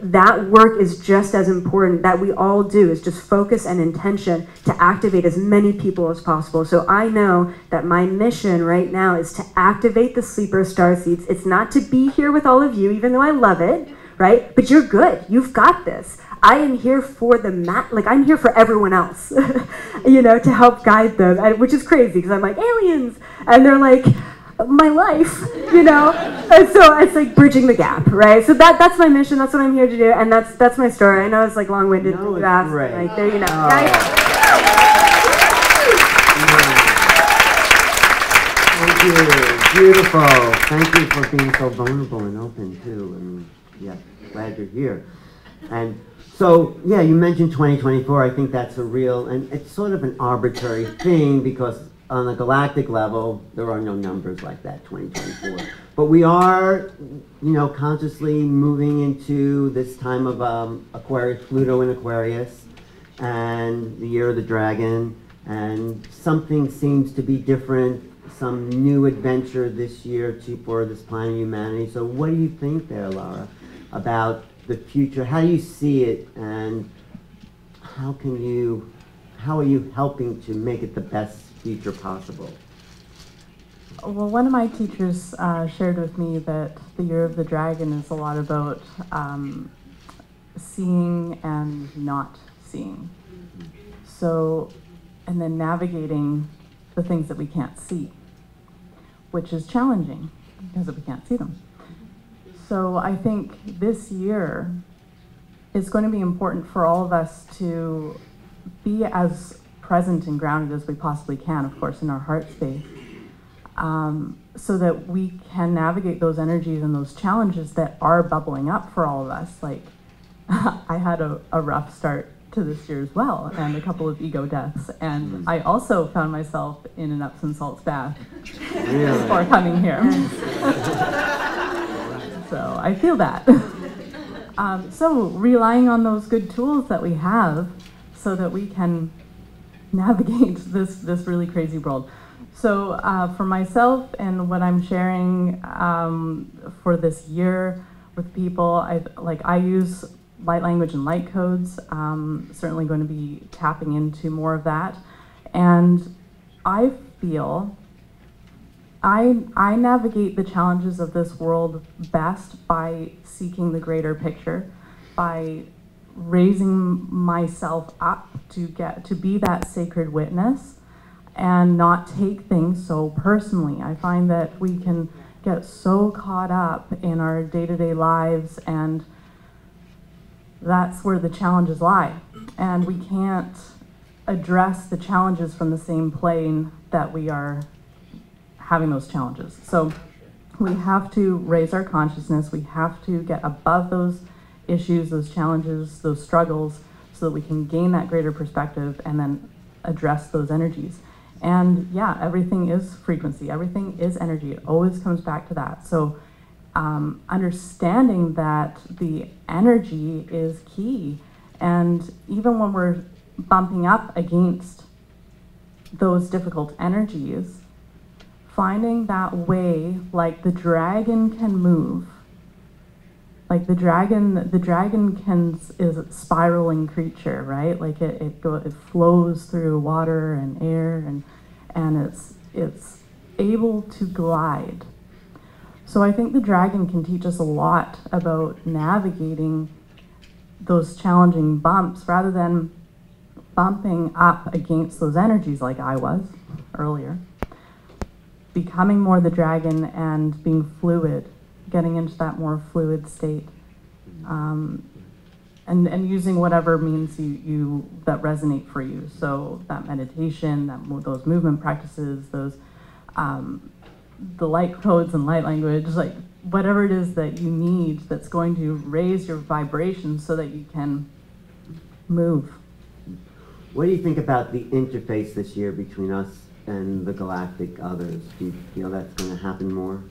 that work is just as important, that we all do, is just focus and intention to activate as many people as possible. So I know that my mission right now is to activate the sleeper starseeds. It's not to be here with all of you, even though I love it, right? But you're good. You've got this. I am here for I'm here for everyone else, you know, to help guide them, which is crazy because I'm like, aliens, and they're like, my life, you know, and so it's like bridging the gap, right? So that's my mission. That's what I'm here to do, and that's my story. I know it's like long-winded, no, fast, great. like there, you know. Oh. Right? Thank you, beautiful. Thank you for being so vulnerable and open too. I mean, yeah, glad you're here. And so, yeah, you mentioned 2024. I think that's a real, and it's sort of an arbitrary thing because on a galactic level, there are no numbers like that, 2024. But we are, you know, consciously moving into this time of Aquarius, Pluto in Aquarius, and the year of the dragon, and something seems to be different, some new adventure this year for this planet humanity. So what do you think there, Laura, about the future? How do you see it, and how are you helping to make it the best future possible? Well, one of my teachers shared with me that the year of the dragon is a lot about seeing and not seeing. So, and then navigating the things that we can't see, which is challenging because we can't see them. So I think this year is going to be important for all of us to be as present and grounded as we possibly can, of course, in our heart space, so that we can navigate those energies and those challenges that are bubbling up for all of us. Like, I had a rough start to this year as well, and a couple of ego deaths, and I also found myself in an Epsom salts bath before coming here. So I feel that. So relying on those good tools that we have so that we can navigate this really crazy world. So for myself and what I'm sharing for this year with people, I use light language and light codes. Certainly going to be tapping into more of that. And I feel I navigate the challenges of this world best by seeking the greater picture, by raising myself up to be that sacred witness and not take things so personally. I find that we can get so caught up in our day-to-day lives, and that's where the challenges lie. And we can't address the challenges from the same plane that we are having those challenges. So we have to raise our consciousness. We have to get above those issues, those challenges, those struggles, so that we can gain that greater perspective and then address those energies. And yeah, everything is frequency, everything is energy. It always comes back to that. So understanding that the energy is key. And even when we're bumping up against those difficult energies, finding that way, like the dragon can move. Like the dragon is a spiraling creature, right? Like it flows through water and air, and it's able to glide. So I think the dragon can teach us a lot about navigating those challenging bumps rather than bumping up against those energies like I was earlier. Becoming more the dragon and being fluid, getting into that more fluid state, and using whatever means you that resonate for you. So that meditation, those movement practices, those the light codes and light language, like whatever it is that you need that's going to raise your vibration so that you can move. What do you think about the interface this year between us and the Galactic Others? Do you feel that's going to happen more?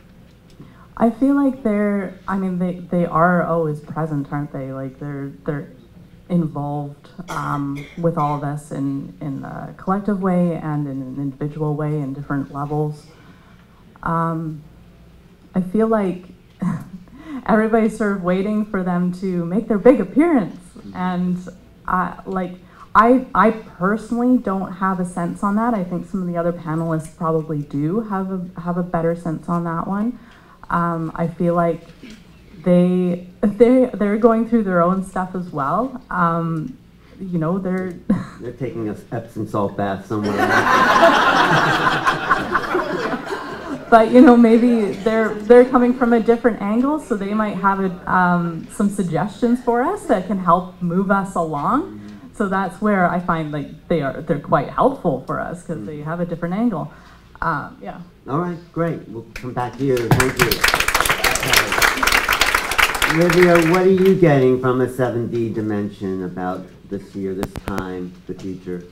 I feel like they are always present, aren't they? Like they're involved with all of us in a collective way and in an individual way in different levels. I feel like everybody's sort of waiting for them to make their big appearance, and I personally don't have a sense on that. I think some of the other panelists probably do have a better sense on that one. I feel like they're going through their own stuff as well. You know, they're taking a Epsom salt bath somewhere. But you know, maybe they're coming from a different angle, so they might have some suggestions for us that can help move us along. So that's where I find like they're quite helpful for us because they have a different angle. Yeah. All right, great. We'll come back to you. Thank you. Livia, what are you getting from the 7D dimension about this year, this time, the future?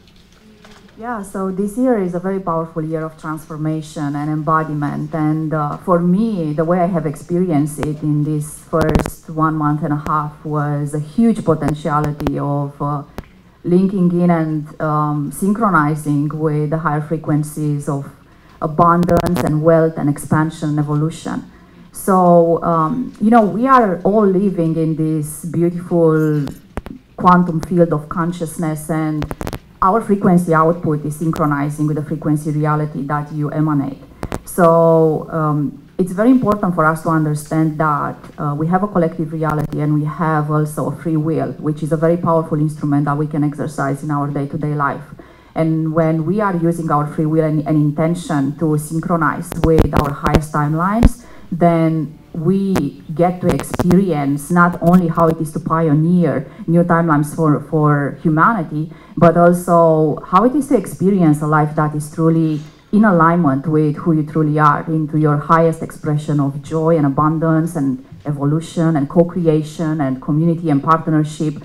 Yeah, so this year is a very powerful year of transformation and embodiment. And for me, the way I have experienced it in this first 1.5 months was a huge potentiality of linking in and synchronizing with the higher frequencies of abundance and wealth and expansion and evolution. So, you know, we are all living in this beautiful quantum field of consciousness, and our frequency output is synchronizing with the frequency reality that you emanate. So it's very important for us to understand that we have a collective reality and we have also a free will, which is a very powerful instrument that we can exercise in our day-to-day life. And when we are using our free will and intention to synchronize with our highest timelines, then we get to experience not only how it is to pioneer new timelines for humanity, but also how it is to experience a life that is truly in alignment with who you truly are, into your highest expression of joy and abundance and evolution and co-creation and community and partnership.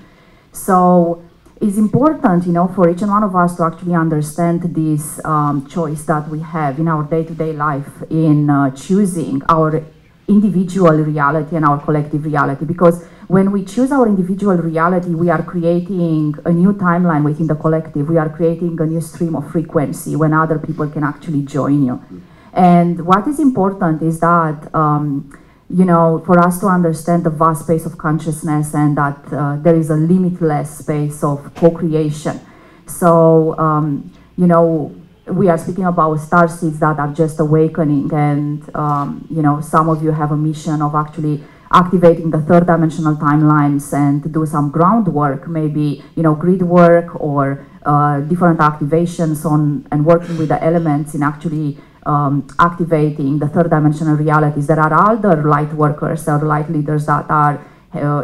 So it's important, you know, for each and one of us to actually understand this choice that we have in our day-to-day life in choosing our individual reality and our collective reality, because when we choose our individual reality, we are creating a new timeline within the collective. We are creating a new stream of frequency when other people can actually join you. And what is important is that, you know, for us to understand the vast space of consciousness and that there is a limitless space of co-creation. So, you know, we are speaking about star seeds that are just awakening, and you know, some of you have a mission of actually activating the third dimensional timelines and to do some groundwork, maybe, you know, grid work or different activations on and working with the elements in actually activating the third dimensional realities. There are other light workers or light leaders that are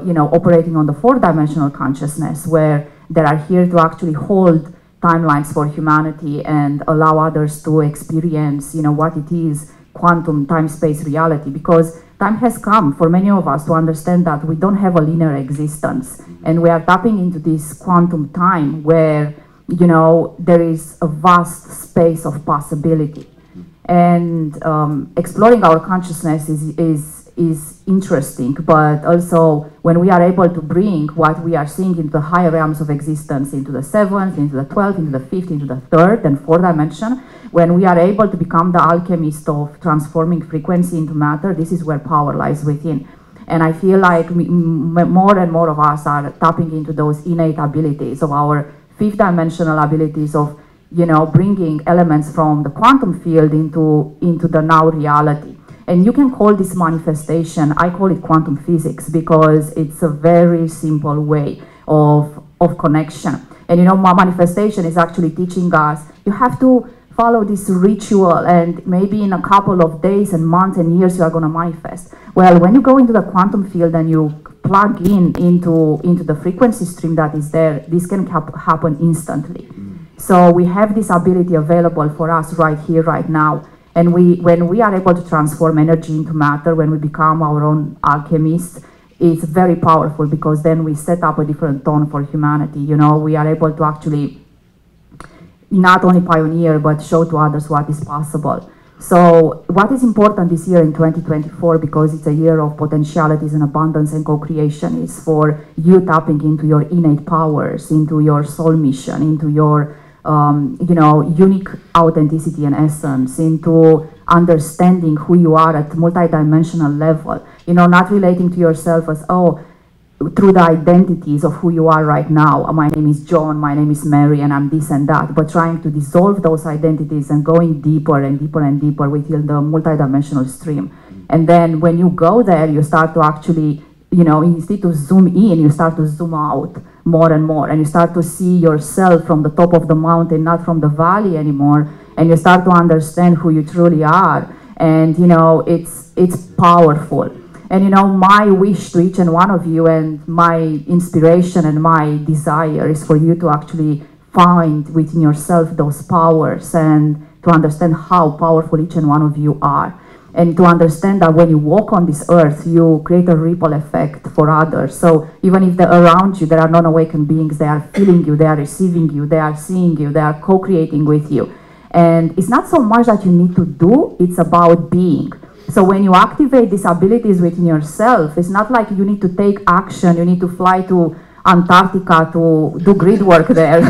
you know, operating on the fourth dimensional consciousness, where they are here to actually hold timelines for humanity and allow others to experience, you know, what it is, quantum time-space reality, because time has come for many of us to understand that we don't have a linear existence, and we are tapping into this quantum time where, you know, there is a vast space of possibility. And exploring our consciousness is interesting, but also when we are able to bring what we are seeing into the higher realms of existence, into the seventh, into the 12th, into the 5th, into the third and fourth dimension, when we are able to become the alchemist of transforming frequency into matter, this is where power lies within. And I feel like more and more of us are tapping into those innate abilities of our fifth dimensional abilities of, you know, bringing elements from the quantum field into the now reality. And you can call this manifestation, I call it quantum physics, because it's a very simple way of connection. And you know, my manifestation is actually teaching us, you have to follow this ritual, and maybe in a couple of days and months and years you are going to manifest. Well, when you go into the quantum field and you plug into the frequency stream that is there, this can happen instantly. So we have this ability available for us right here, right now. And when we are able to transform energy into matter, when we become our own alchemists, it's very powerful, because then we set up a different tone for humanity. You know, we are able to actually not only pioneer, but show to others what is possible. So what is important this year in 2024, because it's a year of potentialities and abundance and co-creation, is for you tapping into your innate powers, into your soul mission, into your you know, unique authenticity and essence, into understanding who you are at multidimensional level. You know, not relating to yourself as, oh, through the identities of who you are right now. My name is John, my name is Mary, and I'm this and that. But trying to dissolve those identities and going deeper and deeper and deeper within the multidimensional stream. And then when you go there, you start to actually, you know, instead to zoom in, you start to zoom out more and more, and you start to see yourself from the top of the mountain, not from the valley anymore, and you start to understand who you truly are. And you know, it's powerful. And you know, my wish to each and one of you, and my inspiration and my desire, is for you to actually find within yourself those powers, and to understand how powerful each and one of you are. And to understand that when you walk on this earth, you create a ripple effect for others. So even if they're around you, there are non-awakened beings, they are feeling you, they are receiving you, they are seeing you, they are co-creating with you. And it's not so much that you need to do, it's about being. So when you activate these abilities within yourself, it's not like you need to take action, you need to fly to Antarctica to do grid work there.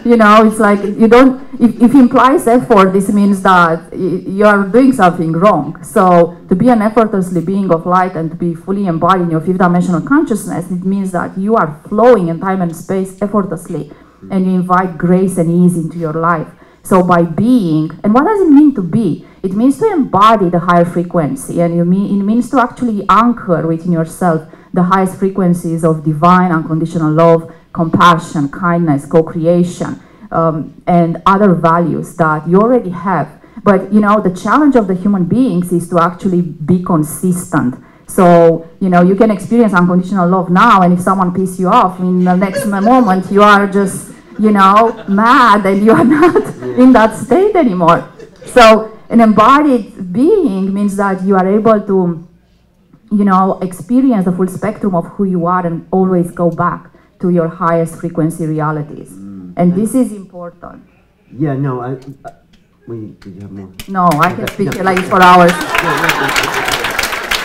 You know, it's like you don't, if it implies effort, this means that you are doing something wrong. So to be an effortlessly being of light and to be fully embodied in your fifth dimensional consciousness, it means that you are flowing in time and space effortlessly, and you invite grace and ease into your life. So by being, and what does it mean to be? It means to embody the higher frequency, and it means to actually anchor within yourself the highest frequencies of divine unconditional love, compassion, kindness, co-creation, and other values that you already have. But you know, the challenge of the human beings is to actually be consistent. So, you know, you can experience unconditional love now, and if someone pisses you off, in the next moment you are just, you know, mad, and you are not in that state anymore. So an embodied being means that you are able to, you know, experience the full spectrum of who you are, and always go back to your highest frequency realities. And this is important. Yeah, no, wait, did you have more? No, I can speak here like this for hours.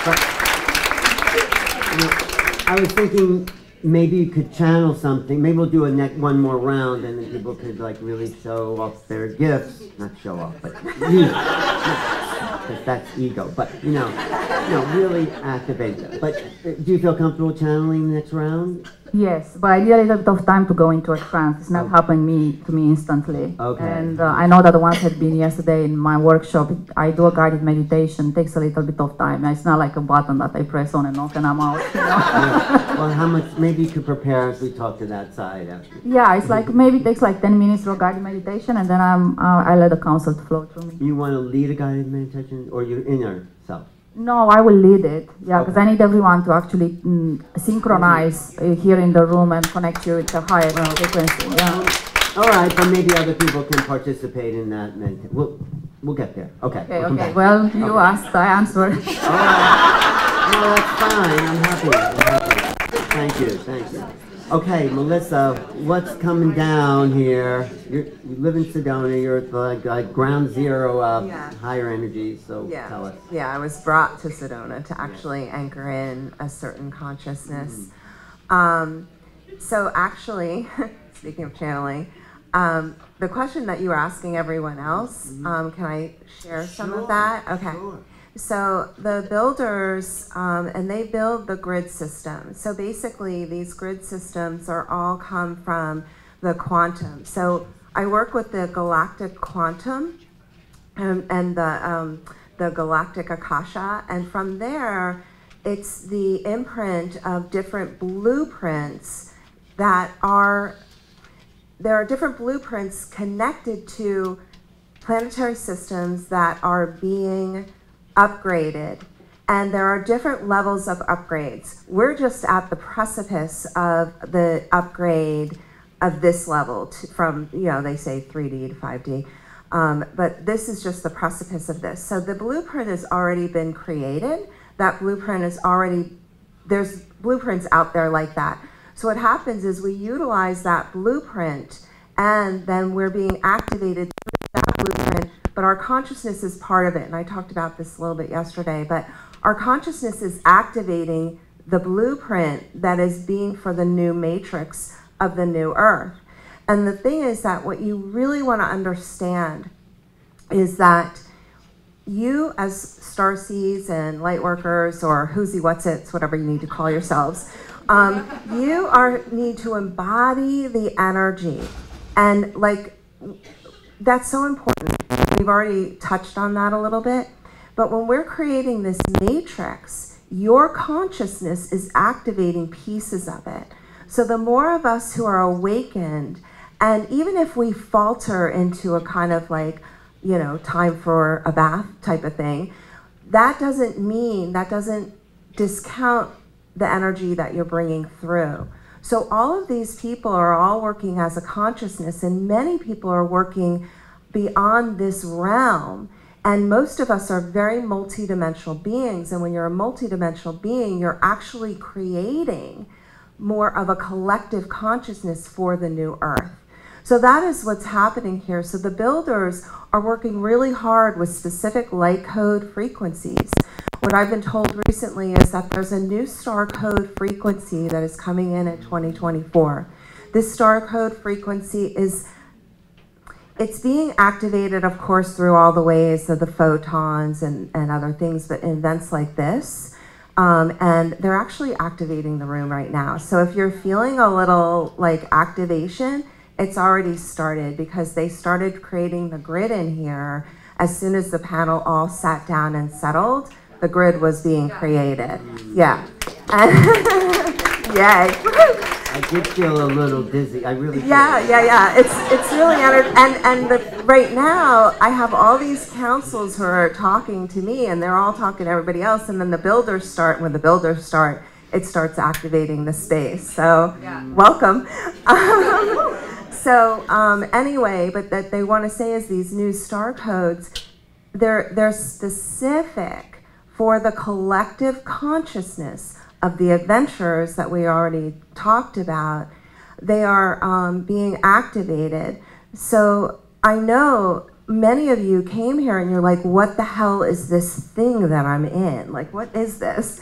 But, you know, I was thinking maybe you could channel something. Maybe we'll do one more round, and then people could like really show off their gifts. Not show off, but because that's ego. But you know, really activate them. But do you feel comfortable channeling the next round? Yes, but I need a little bit of time to go into a trance. It's not happening to me instantly. Okay. And I know that once had been yesterday in my workshop, I do a guided meditation. It takes a little bit of time. It's not like a button that I press on and off and I'm out. You know? Yeah. Well, how much? Maybe you could prepare as we talk to that side after. Yeah, it's like maybe it takes like 10 minutes for a guided meditation, and then I let the counsel to flow through me. You want to lead a guided meditation, or your inner self? No, I will lead it. Yeah, because I need everyone to actually synchronize here in the room and connect you with the higher frequency. Yeah. All right, but maybe other people can participate in that meditation. We'll get there. Okay. Okay. Well, you asked, I answered. All right. No, that's fine. I'm happy. Thank you. Okay, Melissa, what's coming down here? You live in Sedona. You're at like ground zero of higher energy. So tell us. Yeah, I was brought to Sedona to actually anchor in a certain consciousness. So actually, speaking of channeling, the question that you were asking everyone else, can I share some of that? Okay. Sure. So the builders, and they build the grid system. So basically these grid systems are all come from the quantum. So I work with the Galactic Quantum and the Galactic Akasha, and from there it's the imprint of different blueprints that there are different blueprints connected to planetary systems that are being upgraded, and there are different levels of upgrades. We're just at the precipice of the upgrade of this level from, they say 3D to 5D, but this is just the precipice of this. So the blueprint has already been created. That blueprint is there's blueprints out there like that. So what happens is we utilize that blueprint, and then we're being activated through that blueprint, but our consciousness is part of it. And I talked about this a little bit yesterday, but our consciousness is activating the blueprint that is being for the new matrix of the new earth. And the thing is that what you really want to understand is that you as starseeds and light workers, or who's-y what's-its, whatever you need to call yourselves, you need to embody the energy. And that's so important. We've already touched on that a little bit. But when we're creating this matrix, your consciousness is activating pieces of it. So the more of us who are awakened, and even if we falter into a kind of time for a bath type of thing, that doesn't discount the energy that you're bringing through. So all of these people are all working as a consciousness, and many people are working beyond this realm. And most of us are very multidimensional beings. And when you're a multidimensional being, you're actually creating more of a collective consciousness for the new earth. So that is what's happening here. So the builders are working really hard with specific light code frequencies. What I've been told recently is that there's a new star code frequency that is coming in 2024. This star code frequency it's being activated, of course, through all the ways of the photons and other things, but in events like this, and they're actually activating the room right now. So if you're feeling a little activation, it's already started, because they started creating the grid in here as soon as the panel all sat down and settled. The grid was being created. Yeah. Yay. I did feel a little dizzy. I really did. Yeah. It's really right now I have all these councils who are talking to me, and they're all talking to everybody else, and then the builders start. When the builders start, it starts activating the space. So welcome. Anyway, but that they want to say is these new star codes, they're specific for the collective consciousness of the adventurers that we already talked about. They are being activated. So I know many of you came here and you're like, what the hell is this thing that I'm in? What is this?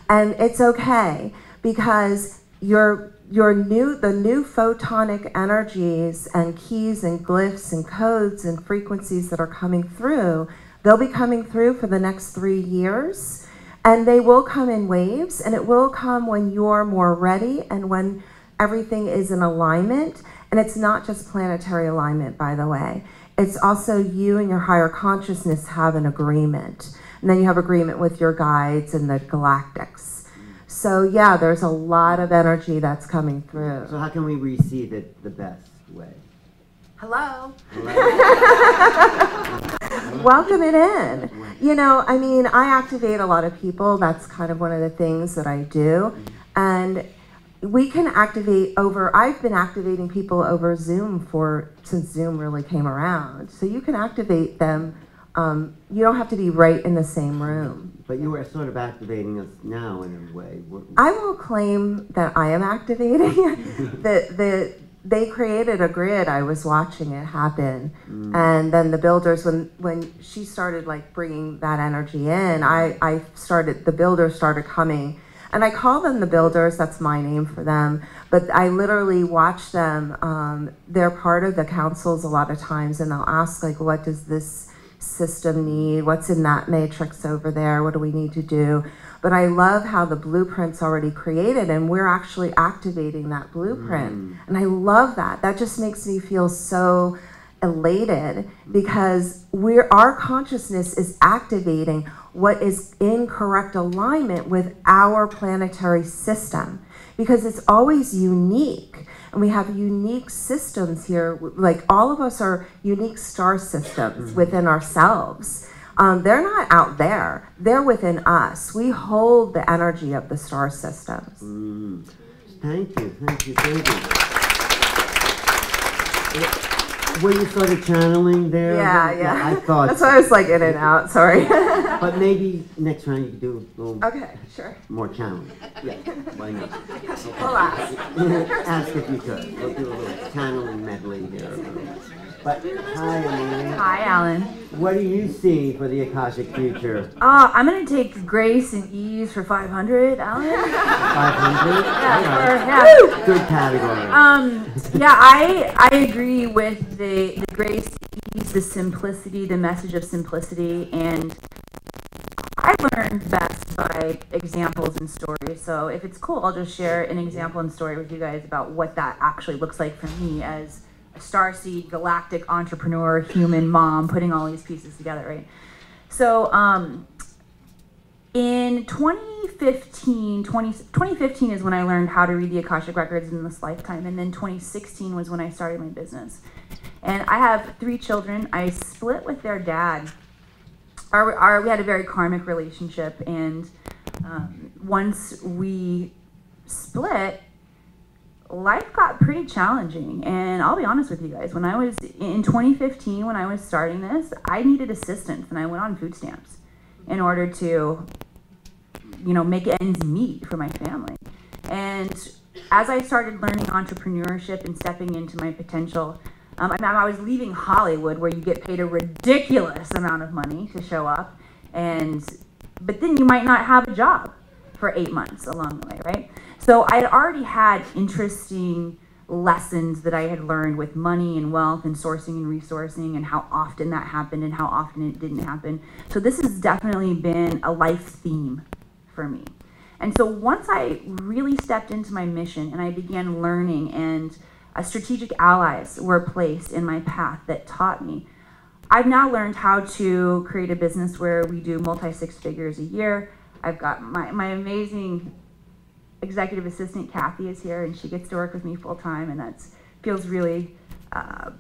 And it's okay, because the new photonic energies and keys and glyphs and codes and frequencies that are coming through, they'll be coming through for the next 3 years. And they will come in waves, and it will come when you're more ready and when everything is in alignment. And it's not just planetary alignment, by the way. It's also you and your higher consciousness have an agreement. And then you have agreement with your guides and the galactics. So yeah, there's a lot of energy that's coming through. So how can we receive it the best way? Hello. Welcome it in. You know, I mean, I activate a lot of people. That's kind of one of the things that I do. And we can activate I've been activating people over Zoom since Zoom really came around. So you can activate them. You don't have to be right in the same room. But you are sort of activating us now in a way. I will claim that I am activating. They created a grid. I was watching it happen. And then the builders, when she started like bringing that energy in, the builders started coming. And I call them the builders, that's my name for them, but I literally watch them. They're part of the councils a lot of times, and they'll ask, like, what does this system need? What's in that matrix over there? What do we need to do? But I love how the blueprint's already created, and we're actually activating that blueprint. And I love that. That just makes me feel so elated, because our consciousness is activating what is in correct alignment with our planetary system, because it's always unique, and we have unique systems here. Like, all of us are unique star systems within ourselves. They're not out there, they're within us. We hold the energy of the star systems. Thank you. Were you sort of channeling there? Yeah. I thought. That's why I was like in and out, sorry. But maybe next round you could do a little sure. more channeling. Yeah, why not? We'll ask. Ask if you could. We'll do a little channeling medley here. But hi, Emily. Hi, Alan. What do you see for the Akashic future? I'm going to take grace and ease for 500, Alan. 500? Yeah. Good category. I agree with the grace, ease, the simplicity, the message of simplicity, and I learned best by examples and stories. So if it's cool, I'll just share an example and story with you guys about what that actually looks like for me as a starseed, galactic entrepreneur, human mom, putting all these pieces together, right? So in 2015 is when I learned how to read the Akashic Records in this lifetime, and then 2016 was when I started my business. And I have 3 children. I split with their dad. We had a very karmic relationship, and once we split, life got pretty challenging. And I'll be honest with you guys, when I was in 2015, when I was starting this, I needed assistance, and I went on food stamps in order to, make ends meet for my family. And as I started learning entrepreneurship and stepping into my potential, I was leaving Hollywood, where you get paid a ridiculous amount of money to show up, but then you might not have a job for 8 months along the way, right? So I had already had interesting lessons that I had learned with money and wealth and sourcing and resourcing, and how often that happened and how often it didn't happen. So this has definitely been a life theme for me. And so once I really stepped into my mission and I began learning, and strategic allies were placed in my path that taught me, I've now learned how to create a business where we do multi-6 figures a year. I've got my amazing executive assistant, Kathy, is here, and she gets to work with me full time, and that feels really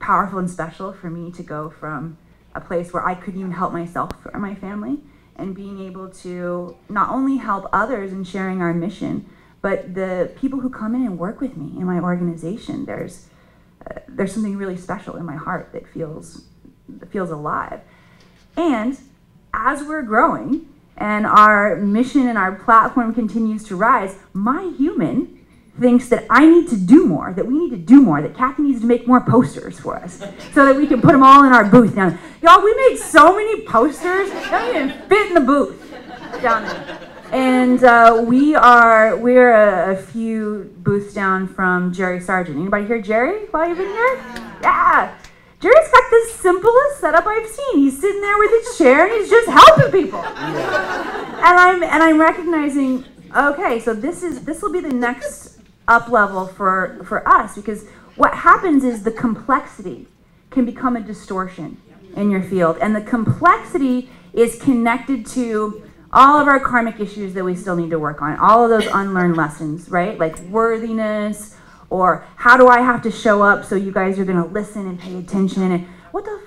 powerful and special for me to go from a place where I couldn't even help myself or my family, and being able to not only help others in sharing our mission, but the people who come in and work with me in my organization. There's something really special in my heart that feels alive. And as we're growing, and our mission and our platform continues to rise, my human thinks that I need to do more, that we need to do more, that Kathy needs to make more posters for us so that we can put them all in our booth down there. Y'all, we make so many posters, they don't even fit in the booth down there. And we're a few booths down from Jerry Sargent. Anybody hear Jerry while you've been here? Yeah. Jerry's got the simplest setup I've seen. He's sitting there with his chair and he's just helping people. And I'm recognizing, okay, so this will be the next up level for us, because what happens is the complexity can become a distortion in your field, and the complexity is connected to all of our karmic issues that we still need to work on, all of those unlearned lessons, right? Like worthiness, or how do I have to show up so you guys are going to listen and pay attention, and what the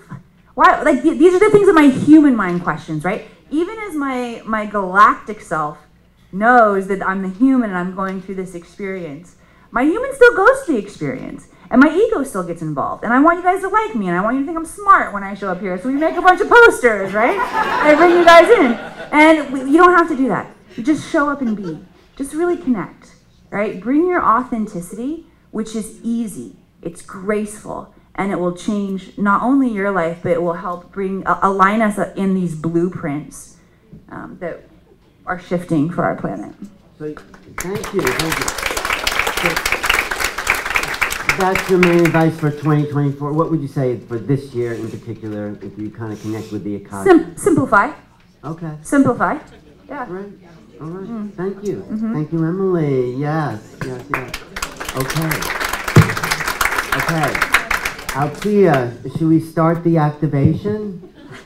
why? Like these are the things that my human mind questions, right? Even as my galactic self knows that I'm the human and I'm going through this experience, my human still goes through the experience, and my ego still gets involved. And I want you guys to like me, and I want you to think I'm smart when I show up here. So we make a bunch of posters, right? I bring you guys in, and you don't have to do that. You just show up and be. Just really connect, right? Bring your authenticity, which is easy. It's graceful. And it will change not only your life, but it will help align us in these blueprints that are shifting for our planet. So, thank you. So, that's your main advice for 2024. What would you say for this year in particular, if you kind of connect with the Akashic? Simplify. Okay. Simplify. Yeah. All right. Thank you. Thank you, Emily. Yes. Okay. Althea, should we start the activation?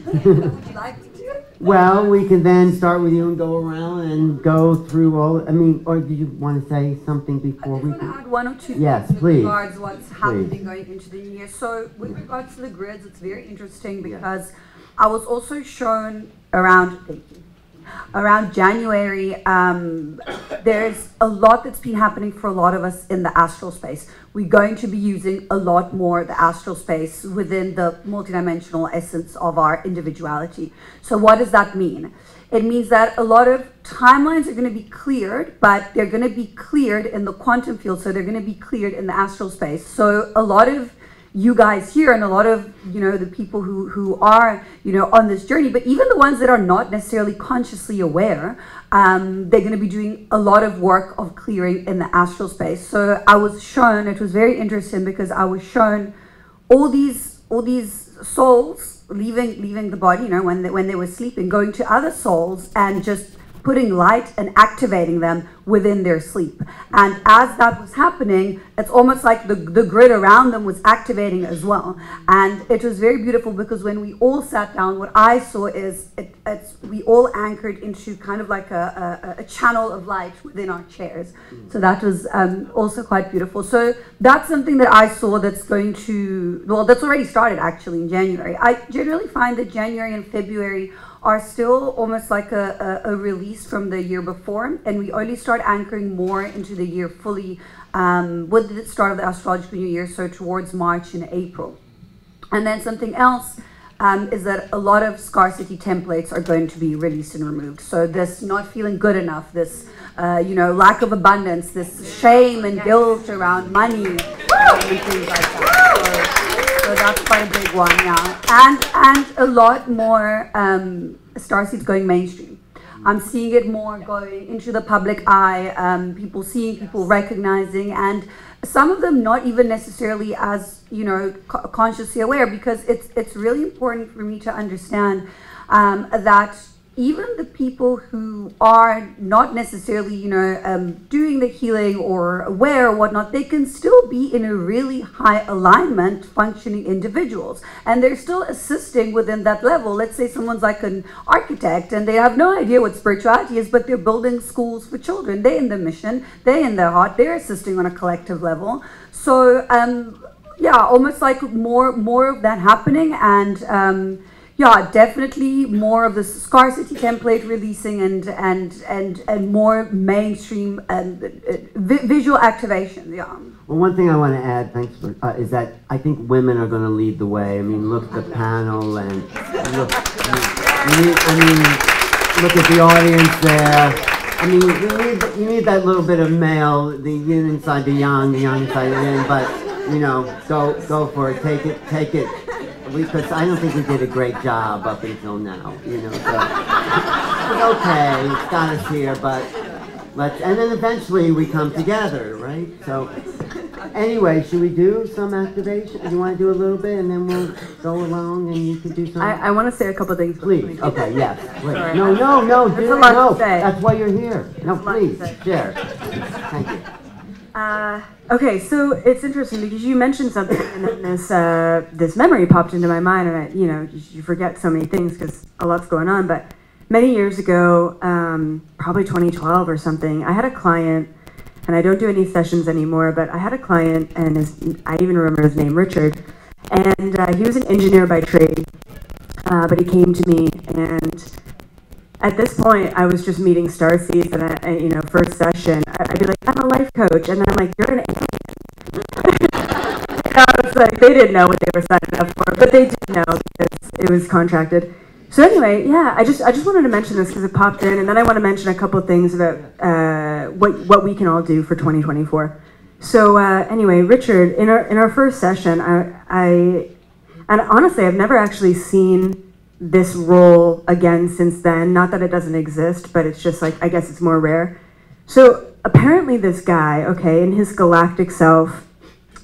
Would you like to do it? Well, we can then start with you and go around and go through all, or do you want to say something before we I do? add one or two Yes, things please. with regards to what's happening going into the new year. So with regards to the grids, it's very interesting because I was also shown around January, there's a lot that's been happening for a lot of us in the astral space. We're going to be using a lot more the astral space within the multidimensional essence of our individuality. So what does that mean? It means that a lot of timelines are going to be cleared, but they're going to be cleared in the quantum field, so they're going to be cleared in the astral space. So a lot of you guys here and a lot of, the people who are, on this journey, but even the ones that are not necessarily consciously aware, they're going to be doing a lot of work of clearing in the astral space. So I was shown, it was very interesting because I was shown all these souls leaving the body, when they were sleeping, going to other souls and just putting light and activating them within their sleep. And as that was happening, it's almost like the grid around them was activating as well. And it was very beautiful because when we all sat down, what I saw is we all anchored into kind of like a channel of light within our chairs. So that was also quite beautiful. So that's something that I saw that's going to, that's already started actually in January. I generally find that January and February are still almost like a release from the year before, and we only start anchoring more into the year fully with the start of the astrological new year, so towards March and April. And then something else is that a lot of scarcity templates are going to be released and removed. So this not feeling good enough, this lack of abundance, this shame and guilt around money and things like that. So that's quite a big one, and a lot more starseeds going mainstream. I'm seeing it more going into the public eye, people seeing, people recognizing, and some of them not even necessarily as consciously aware, because it's really important for me to understand that even the people who are not necessarily, doing the healing or aware or whatnot, they can still be in a really high alignment functioning individuals. And they're still assisting within that level. Let's say someone's like an architect and they have no idea what spirituality is, but they're building schools for children. They're in the mission, they're in their heart, they're assisting on a collective level. So, almost like more of that happening, and definitely more of the scarcity template releasing and more mainstream visual activation. Well, one thing I want to add, thanks for, is that I think women are going to lead the way. I mean, look at the panel and look at the audience there. I mean, you need that little bit of male, the yin inside the yang inside the yin, but go for it, take it. Because I don't think we did a great job up until now, so it's okay, it's got us here, but and then eventually we come together, right? So, anyway, should we do some activation? Do you want to do a little bit, and then we'll go along, and you can do something? I want to say a couple things. Please, okay, yes, please. Sorry. No, There's a lot to say. That's why you're here. No, please, share. Thank you. Okay, so it's interesting because you mentioned something, and then this memory popped into my mind, and you forget so many things because a lot's going on. But many years ago, probably 2012 or something, I had a client, and I don't do any sessions anymore, but I had a client, and I even remember his name, Richard, and he was an engineer by trade, but he came to me, and at this point, I was just meeting Starseeds, and first session, I'd be like, I'm a life coach, and then I'm like, you're an alien. I was like, they didn't know what they were signing up for, but they did know because it was contracted. So anyway, yeah, I just wanted to mention this because it popped in, and then I want to mention a couple things about what we can all do for 2024. So anyway, Richard, in our first session, and honestly, I've never actually seen this role again since then. Not that it doesn't exist, but it's just like, I guess it's more rare. So apparently this guy, okay, in his galactic self,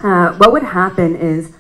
what would happen is,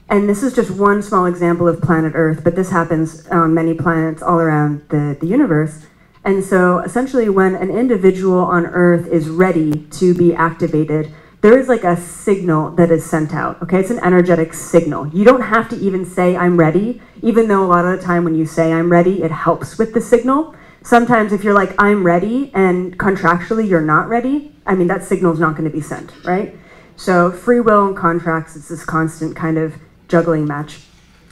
and this is just one small example of planet Earth, but this happens on many planets all around the universe. And so essentially when an individual on Earth is ready to be activated, there is like a signal that is sent out, okay? It's an energetic signal. You don't have to even say, I'm ready, even though a lot of the time when you say, I'm ready, it helps with the signal. Sometimes if you're like, I'm ready, and contractually you're not ready, I mean, that signal's not gonna be sent, right? So free will and contracts, it's this constant kind of juggling match.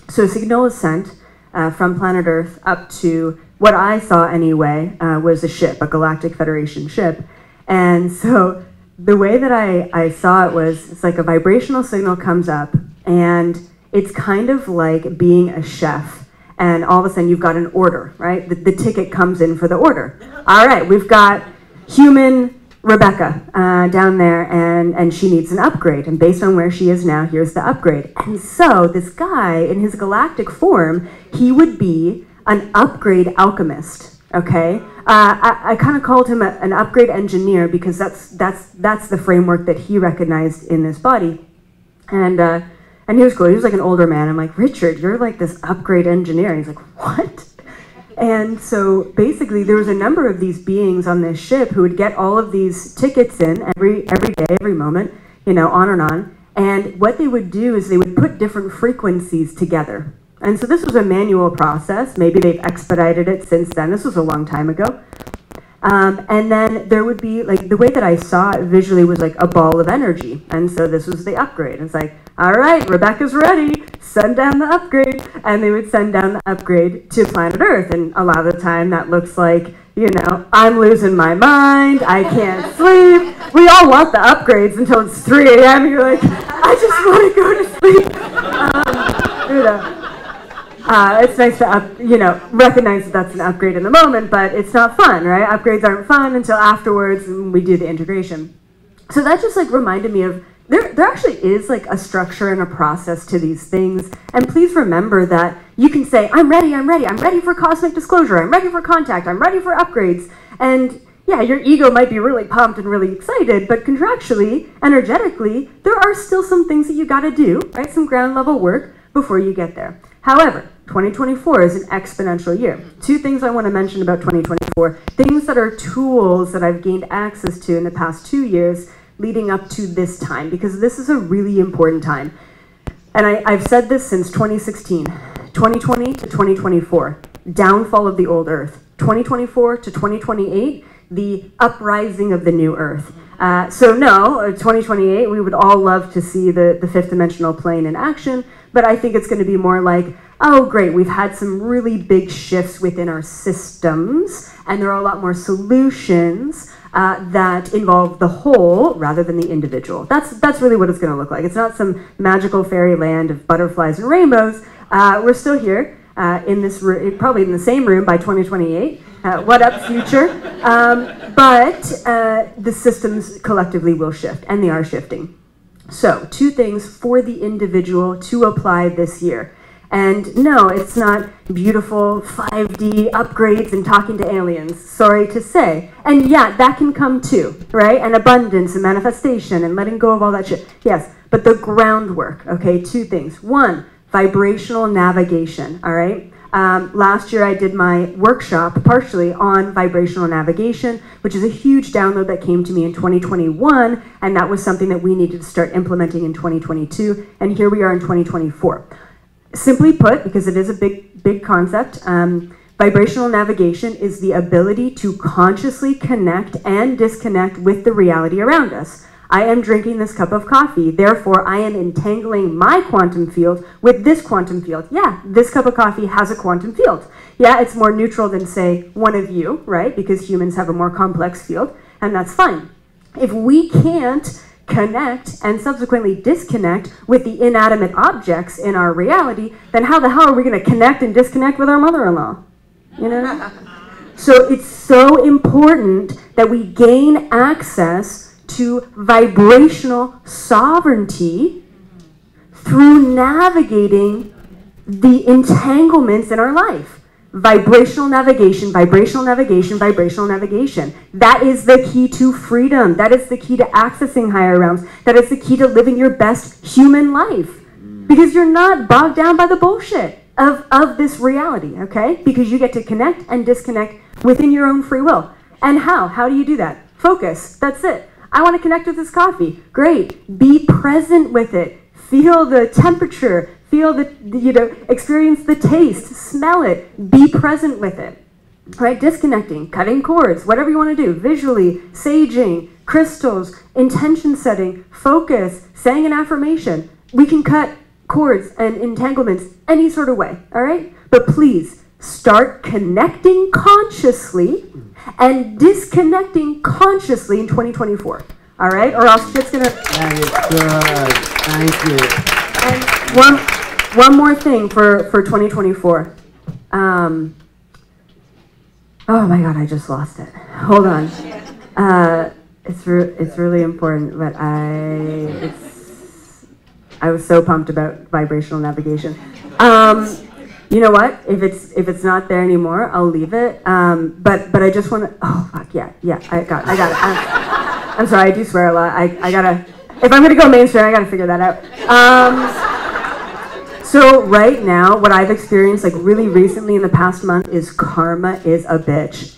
So a signal is sent from planet Earth up to what I saw anyway, was a ship, a Galactic Federation ship. And so the way that I saw it was, it's like a vibrational signal comes up, and it's kind of like being a chef, and all of a sudden you've got an order, right? The ticket comes in for the order. All right, we've got human Rebecca down there, and she needs an upgrade, and based on where she is now, here's the upgrade. And so this guy, in his galactic form, he would be an upgrade alchemist. Okay, I kind of called him an upgrade engineer because that's the framework that he recognized in this body, and he was cool. He was like an older man. I'm like, Richard, you're like this upgrade engineer. And he's like, what? And so basically, there was a number of these beings on this ship who would get all of these tickets in every day, every moment, on and on. And what they would do is they would put different frequencies together. And so this was a manual process. Maybe they've expedited it since then. This was a long time ago. And then there would be, like, the way that I saw it visually was like a ball of energy. And so this was the upgrade. It's like, all right, Rebecca's ready. Send down the upgrade. And they would send down the upgrade to planet Earth. And a lot of the time that looks like, I'm losing my mind. I can't sleep. We all want the upgrades until it's 3 a.m. You're like, I just want to go to sleep. It's nice to recognize that that's an upgrade in the moment, but it's not fun, right? Upgrades aren't fun until afterwards and we do the integration. So that just like reminded me of, there actually is like a structure and a process to these things. And please remember that you can say, I'm ready for cosmic disclosure, I'm ready for contact, I'm ready for upgrades. And yeah, your ego might be really pumped and really excited, but contractually, energetically, there are still some things that you gotta do, right? Some ground level work before you get there. However, 2024 is an exponential year. 2 things I want to mention about 2024, things that are tools that I've gained access to in the past 2 years leading up to this time, because this is a really important time. And I've said this since 2016, 2020 to 2024, downfall of the old Earth, 2024 to 2028, the uprising of the new Earth. So no, 2028, we would all love to see the 5th dimensional plane in action, but I think it's going to be more like, oh great, we've had some really big shifts within our systems, and there are a lot more solutions that involve the whole rather than the individual. That's really what it's going to look like. It's not some magical fairyland of butterflies and rainbows. We're still here in this probably in the same room by 2028. What up, future? But the systems collectively will shift, and they are shifting. So 2 things for the individual to apply this year. And no, it's not beautiful 5D upgrades and talking to aliens, sorry to say. And yeah, that can come too, right? And abundance and manifestation and letting go of all that shit. Yes, but the groundwork, okay, 2 things. 1, vibrational navigation, all right? Last year I did my workshop partially on vibrational navigation, which is a huge download that came to me in 2021, and that was something that we needed to start implementing in 2022, and here we are in 2024. Simply put, because it is a big concept, vibrational navigation is the ability to consciously connect and disconnect with the reality around us. I am drinking this cup of coffee, therefore I am entangling my quantum field with this quantum field. Yeah, this cup of coffee has a quantum field. Yeah, it's more neutral than, say, one of you, right? Because humans have a more complex field, and that's fine. If we can't connect and subsequently disconnect with the inanimate objects in our reality, then how the hell are we going to connect and disconnect with our mother-in-law? You know? So it's so important that we gain access to vibrational sovereignty through navigating the entanglements in our life. Vibrational navigation, vibrational navigation, vibrational navigation. That is the key to freedom. That is the key to accessing higher realms. That is the key to living your best human life. Because you're not bogged down by the bullshit of this reality, okay? Because you get to connect and disconnect within your own free will. And how? How do you do that? Focus. That's it. I want to connect with this coffee. Great. Be present with it. Feel the temperature. Feel the, experience the taste. Smell it. Be present with it. Right? Disconnecting, cutting cords, whatever you want to do. Visually, saging, crystals, intention setting, focus, saying an affirmation. We can cut cords and entanglements any sort of way. All right? But please, start connecting consciously and disconnecting consciously in 2024. All right? Or else it's going to... That is good. Thank you. And one more thing for 2024. Oh my God, I just lost it. Hold on. It's really important, but I was so pumped about vibrational navigation. You know what? If it's not there anymore, I'll leave it. But I just want to. Oh fuck yeah, I got it. I'm sorry, I do swear a lot. I gotta. If I'm gonna go mainstream, I gotta figure that out. So right now, what I've experienced, like really recently in the past month, is karma is a bitch.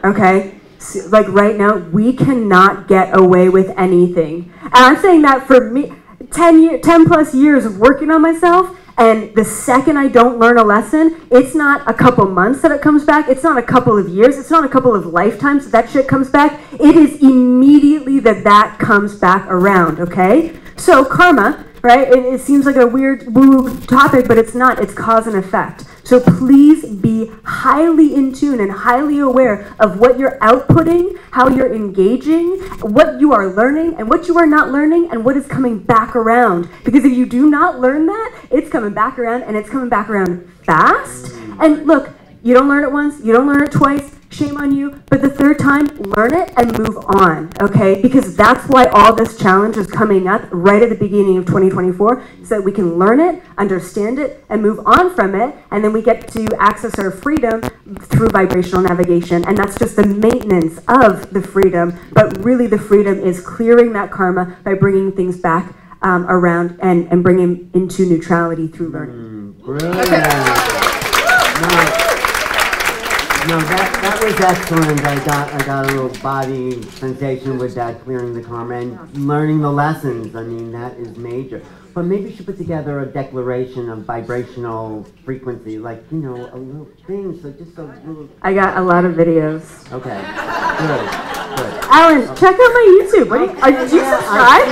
Okay. So, like right now, we cannot get away with anything, and I'm saying that for me. 10 plus years of working on myself, and the second I don't learn a lesson, it's not a couple months that it comes back, it's not a couple of years, it's not a couple of lifetimes that shit comes back, it is immediately that comes back around, okay? So karma, right, it seems like a weird woo topic, but it's not, it's cause and effect. So please be highly in tune and highly aware of what you're outputting, how you're engaging, what you are learning, and what you are not learning, and what is coming back around. Because if you do not learn that, it's coming back around, and it's coming back around fast. And look, you don't learn it once, you don't learn it twice, shame on you, but the third time, learn it and move on, okay? Because that's why all this challenge is coming up right at the beginning of 2024, so that we can learn it, understand it, and move on from it, and then we get to access our freedom through vibrational navigation, and that's just the maintenance of the freedom, but really the freedom is clearing that karma by bringing things back around and bringing into neutrality through learning. Brilliant. No, that was excellent. I got a little body sensation with that, clearing the karma and learning the lessons. I mean, that is major. But maybe you should put together a declaration of vibrational frequency, like, a little thing, so just a little... I got a lot of videos. Okay, good. Alan, check out my YouTube. Did you subscribe?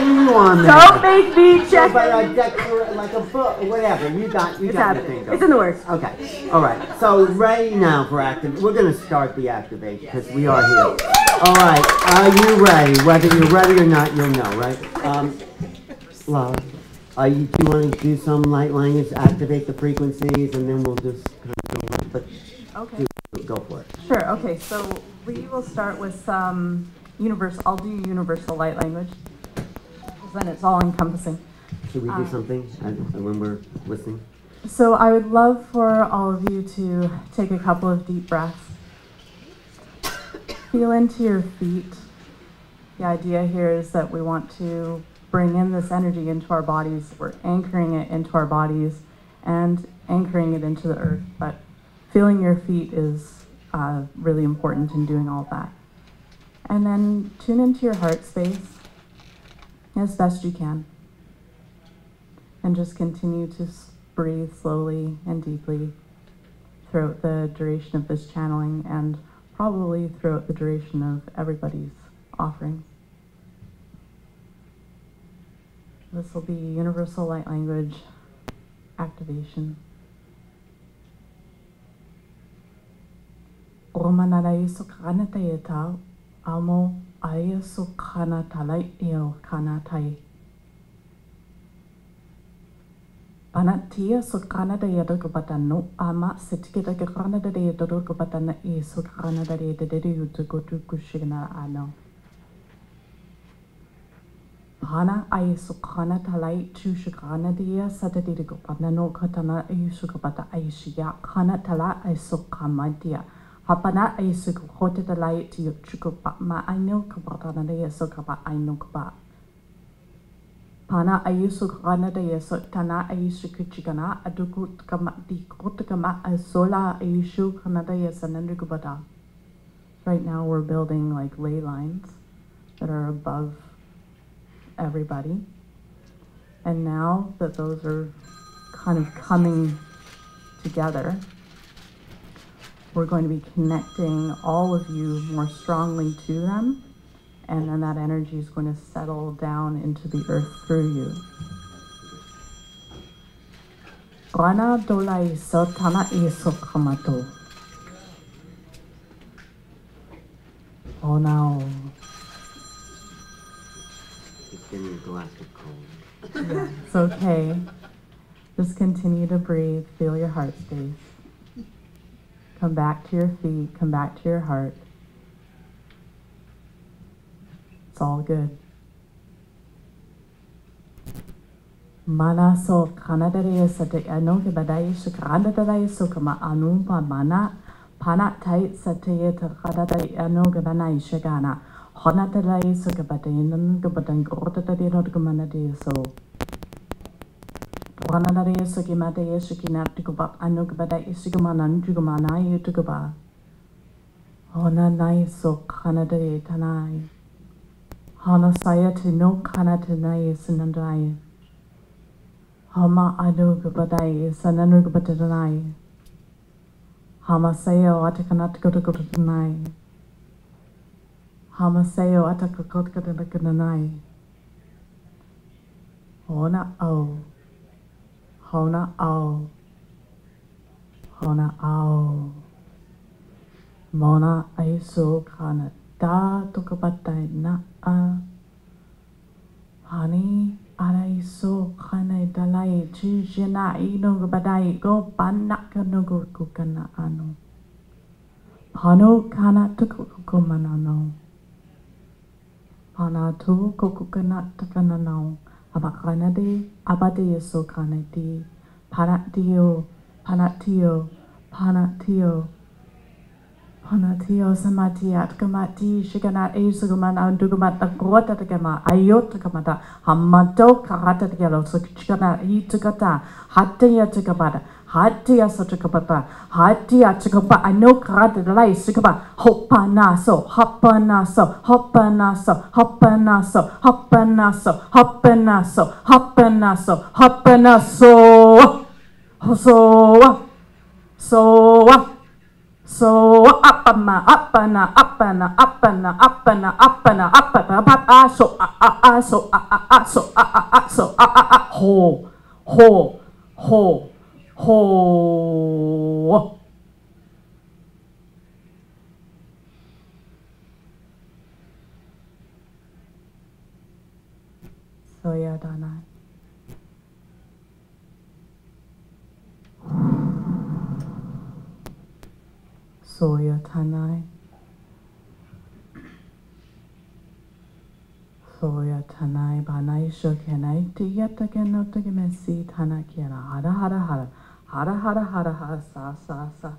Don't make me check. Like a book, or whatever. You got your thing. It's in the works. Okay. All right. So ready now for activate. We're going to start the activation because we are here. All right. Are you ready? Whether you're ready or not, you'll know, right? Love. Do you want to do some light language, activate the frequencies, and then we'll just kind of go on. But okay. Go for it. Sure. Okay. So we will start with some universal. I'll do universal light language, because then it's all encompassing. Should we do something when we're listening? So I would love for all of you to take a couple of deep breaths. Feel into your feet. The idea here is that we want to bring in this energy into our bodies. We're anchoring it into our bodies and anchoring it into the earth, but feeling your feet is really important in doing all that. And then tune into your heart space as best you can. And just continue to breathe slowly and deeply throughout the duration of this channeling and probably throughout the duration of everybody's offerings. This will be Universal Light Language Activation. Romanadai sukhanatayata amo aya sukhanatalai eo khanatai. Panatia sukhanadaya dokapatano ama sitikita khanadaya dokapatana e sukhanadaya dedeyu tukutu kushigana ano. Pana ay sukhana talai tu shukhana dia satati ko panano khatana ay sukapata ay shiya khana tala ay sukhamadia hapana ay sukhote talai ti chukupa ma ayno kapatana dia sukapa ayno kapa pana ay sukhana dia sutana ay sukuchigana aduku kama di kotakama ay sola ay shukhana dia sanandu kupata. Right now we're building like ley lines that are above everybody, and now that those are kind of coming together, we're going to be connecting all of you more strongly to them, and then that energy is going to settle down into the earth through you. Rana dolai sotana isokamato. Oh no. Give me a galactic cold. Yeah, it's okay. Just continue to breathe. Feel your heart space. Come back to your feet. Come back to your heart. It's all good. Mana so kanadare sate anoke badai shukranadare sukama anumpa mana pana tai sate kadadai anoke banai shagana. Honatadai sukabatayan gabatan gortadi rodgamana so. Ranadare sukimate sukinat to go up anukabada isugumanan jugumana yutukuba. Hona nai so kanadare tanai. Hana sayati no kanatanai sanandai. Hama anukabadai sananukabatanai. Hama sayo atakanat gotagotanai. Hamaseo atakakotkanakanai. Hona o. Hona o. Hona o. Mona aiso kana da tokabatai na a. Hani araiso kana dalai chujina ino gabadai go banaka no go kukana ano. Hano kana tukukumanano. Pana tu kokukana takananau, abakanade, abade so kanadi, panatio, panatio, panatio, panatio samatiat kamati, shikana esuguman andugumat agrota takama, ayot takamata, hamato karata takalo, so chikana itukata, hataya takamata. Hatia satukapata, hatia tukapa, I know karate the light, sukapa, hopanaso, hopanaso, hopanaso, hopanaso, hopanaso, hopanaso, hopanaso, hopanaso, so, apana, apana, apana, apana, apana, apana, apana, so, ho. Ho. Soya Dana. Soya Tanai. Soya Tanai Banai Shokanai Tiatakanotagimesi Tanakiana Hara Hara Hara. Hara hara hara hara sa sa sa.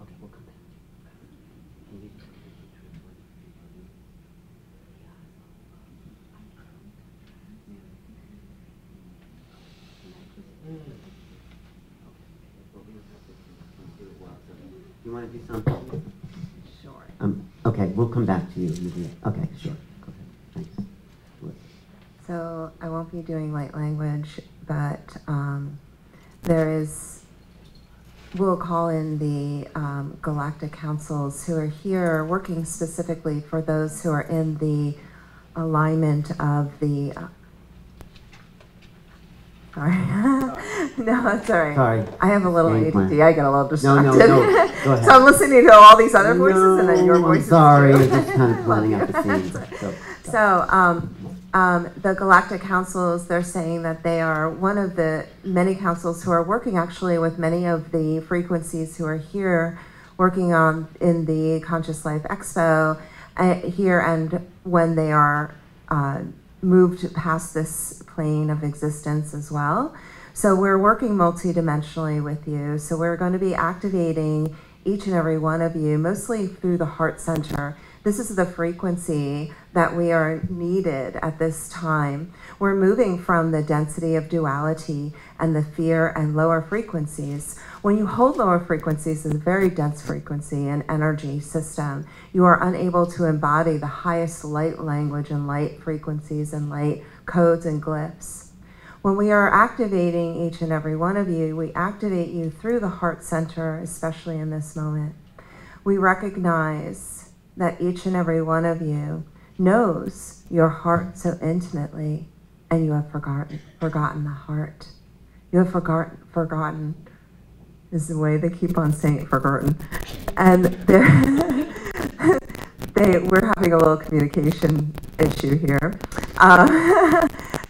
Okay, we'll come back. you want to do something? Sure. Okay, we'll come back to you. Okay, sure. Okay, thanks. So I won't be doing light language, but we'll call in the Galactic Councils who are here working specifically for those who are in the alignment of the, sorry. No, it's all right. Sorry. I have a little Game ADD. plan. I get a little distracted. No, go ahead. So I'm listening to all these other voices and then your voices. Sorry, too. I'm just kind of planning out the scenes. The Galactic Councils, they're saying that they are one of the many councils who are working actually with many of the frequencies who are here working on in the Conscious Life Expo here, and when they are moved past this plane of existence as well. So we're working multidimensionally with you. So we're going to be activating each and every one of you, mostly through the heart center. This is the frequency that we are needed at this time. We're moving from the density of duality and the fear and lower frequencies. When you hold lower frequencies in a very dense frequency and energy system, you are unable to embody the highest light language and light frequencies and light codes and glyphs. When we are activating each and every one of you, we activate you through the heart center, especially in this moment. We recognize that each and every one of you knows your heart so intimately, and you have forgotten the heart. You have forgotten is the way they keep on saying it, forgotten. And we're having a little communication issue here.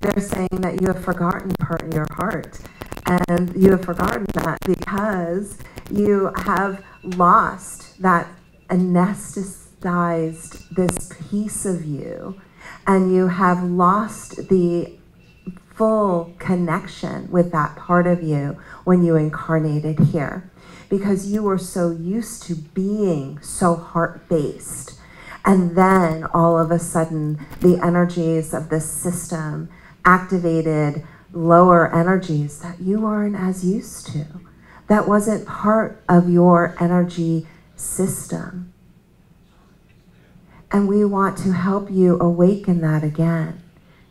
They're saying that you have forgotten part of your heart. And you have forgotten that because you have lost that anesthetized this piece of you, and you have lost the full connection with that part of you when you incarnated here, because you were so used to being so heart-based. And then all of a sudden, the energies of this system activated lower energies that you weren't as used to. That wasn't part of your energy system. And we want to help you awaken that again.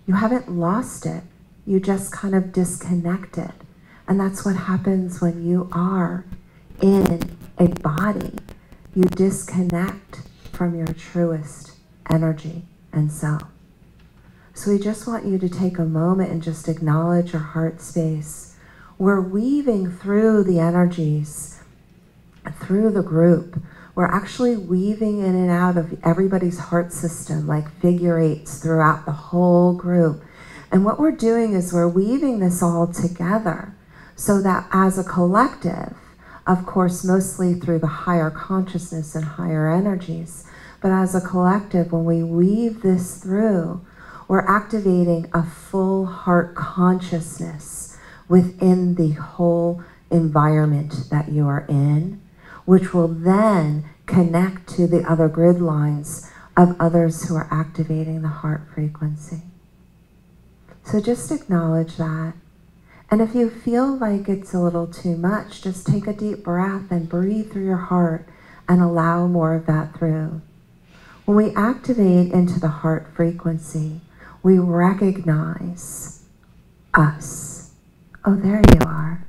You haven't lost it. You just kind of disconnected. And that's what happens when you are in a body. You disconnect from your truest energy and self. So we just want you to take a moment and just acknowledge your heart space. We're weaving through the energies, through the group. We're actually weaving in and out of everybody's heart system like figure eights throughout the whole group. And what we're doing is we're weaving this all together so that as a collective, of course, mostly through the higher consciousness and higher energies, but as a collective, when we weave this through, we're activating a full heart consciousness within the whole environment that you are in, which will then connect to the other grid lines of others who are activating the heart frequency. So just acknowledge that. And if you feel like it's a little too much, just take a deep breath and breathe through your heart and allow more of that through. When we activate into the heart frequency, we recognize us. Oh, there you are.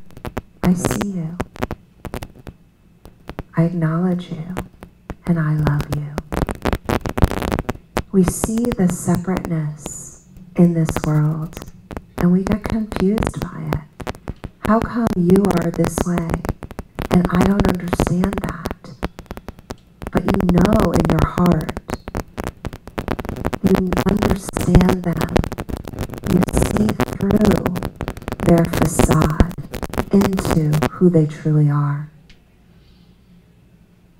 I see you. I acknowledge you, and I love you. We see the separateness in this world, and we get confused by it. How come you are this way, and I don't understand that? But you know in your heart, you understand them. You see through their facade into who they truly are.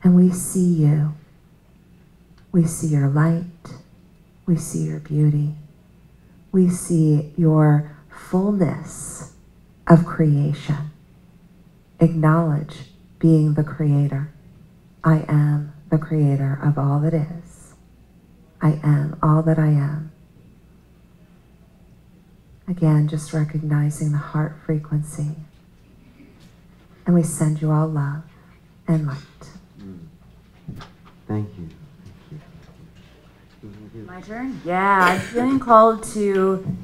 And we see you. We see your light. We see your beauty. We see your fullness of creation. Acknowledge being the creator. I am the creator of all that is. I am all that I am. Again, just recognizing the heart frequency. And we send you all love and light. Thank you. My turn? Yeah, I'm feeling called to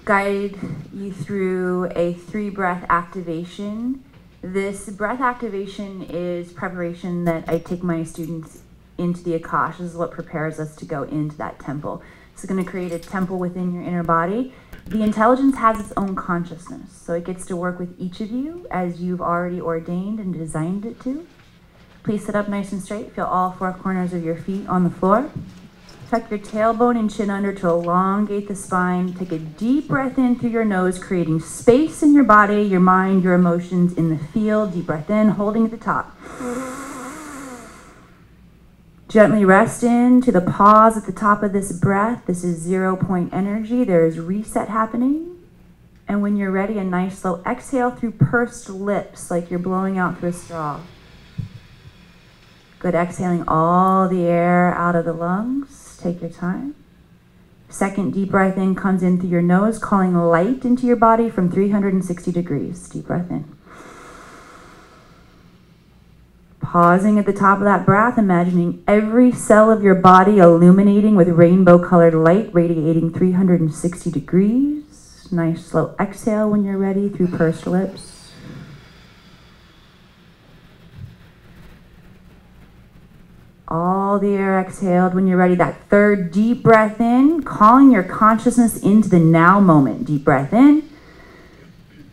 guide you through a 3-breath activation. This breath activation is preparation that I take my students into the Akashic. This is what prepares us to go into that temple. It's going to create a temple within your inner body. The intelligence has its own consciousness, so it gets to work with each of you as you've already ordained and designed it to. Please sit up nice and straight. Feel all 4 corners of your feet on the floor. Tuck your tailbone and chin under to elongate the spine. Take a deep breath in through your nose, creating space in your body, your mind, your emotions in the field. Deep breath in, holding at the top. Gently rest into the pause at the top of this breath. This is 0-point energy. There is reset happening. And when you're ready, a nice slow exhale through pursed lips, like you're blowing out through a straw. Good, exhaling all the air out of the lungs. Take your time. Second deep breath in comes in through your nose, calling light into your body from 360 degrees. Deep breath in. Pausing at the top of that breath, imagining every cell of your body illuminating with rainbow-colored light, radiating 360 degrees. Nice slow exhale when you're ready through pursed lips. All the air exhaled. When you're ready, that third deep breath in, calling your consciousness into the now moment. Deep breath in.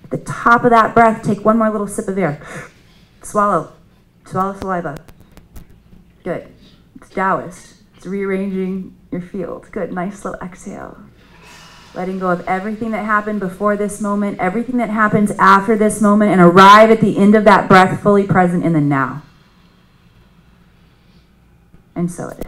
At the top of that breath, take one more little sip of air. Swallow. Swallow saliva. Good. It's Taoist. It's rearranging your field. Good. Nice slow exhale. Letting go of everything that happened before this moment, everything that happens after this moment, and arrive at the end of that breath fully present in the now. And so it is.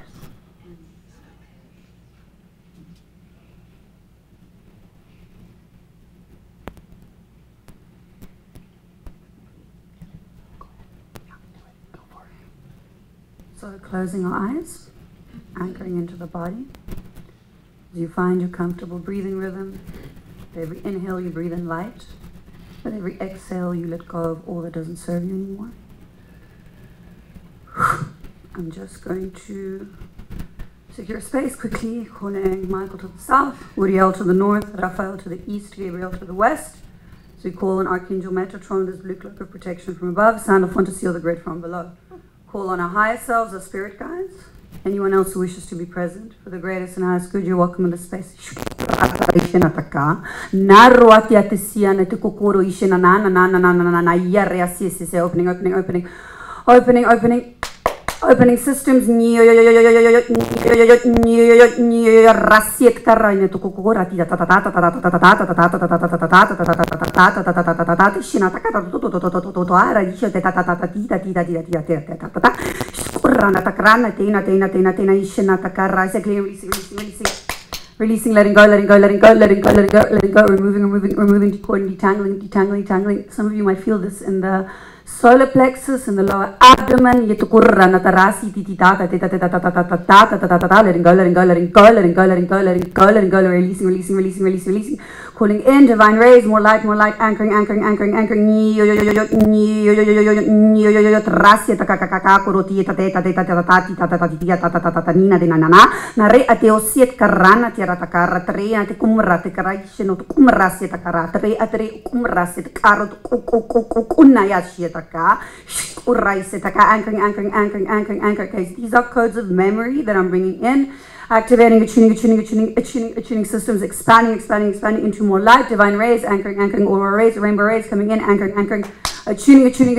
So closing our eyes, anchoring into the body. As you find your comfortable breathing rhythm, with every inhale you breathe in light. With every exhale you let go of all that doesn't serve you anymore. I'm just going to secure space quickly, calling Michael to the south, Uriel to the north, Raphael to the east, Gabriel to the west. So we call on Archangel Metatron, this blue cloak of protection from above, Sound of One to seal the grid from below. Call on our higher selves, our spirit guides, anyone else who wishes to be present. For the greatest and highest good, you're welcome in the space. Opening systems. Releasing, letting go, removing, decoding, detangling. Some of you might feel this in the solar plexus, in the lower abdomen. Letting go, releasing. Calling in divine rays, more light, anchoring. Anchoring. These are codes of memory that I'm bringing in. Activating, attuning systems, expanding into more light, divine rays, anchoring, aurora rays, rainbow rays coming in, anchoring, attuning, expanding,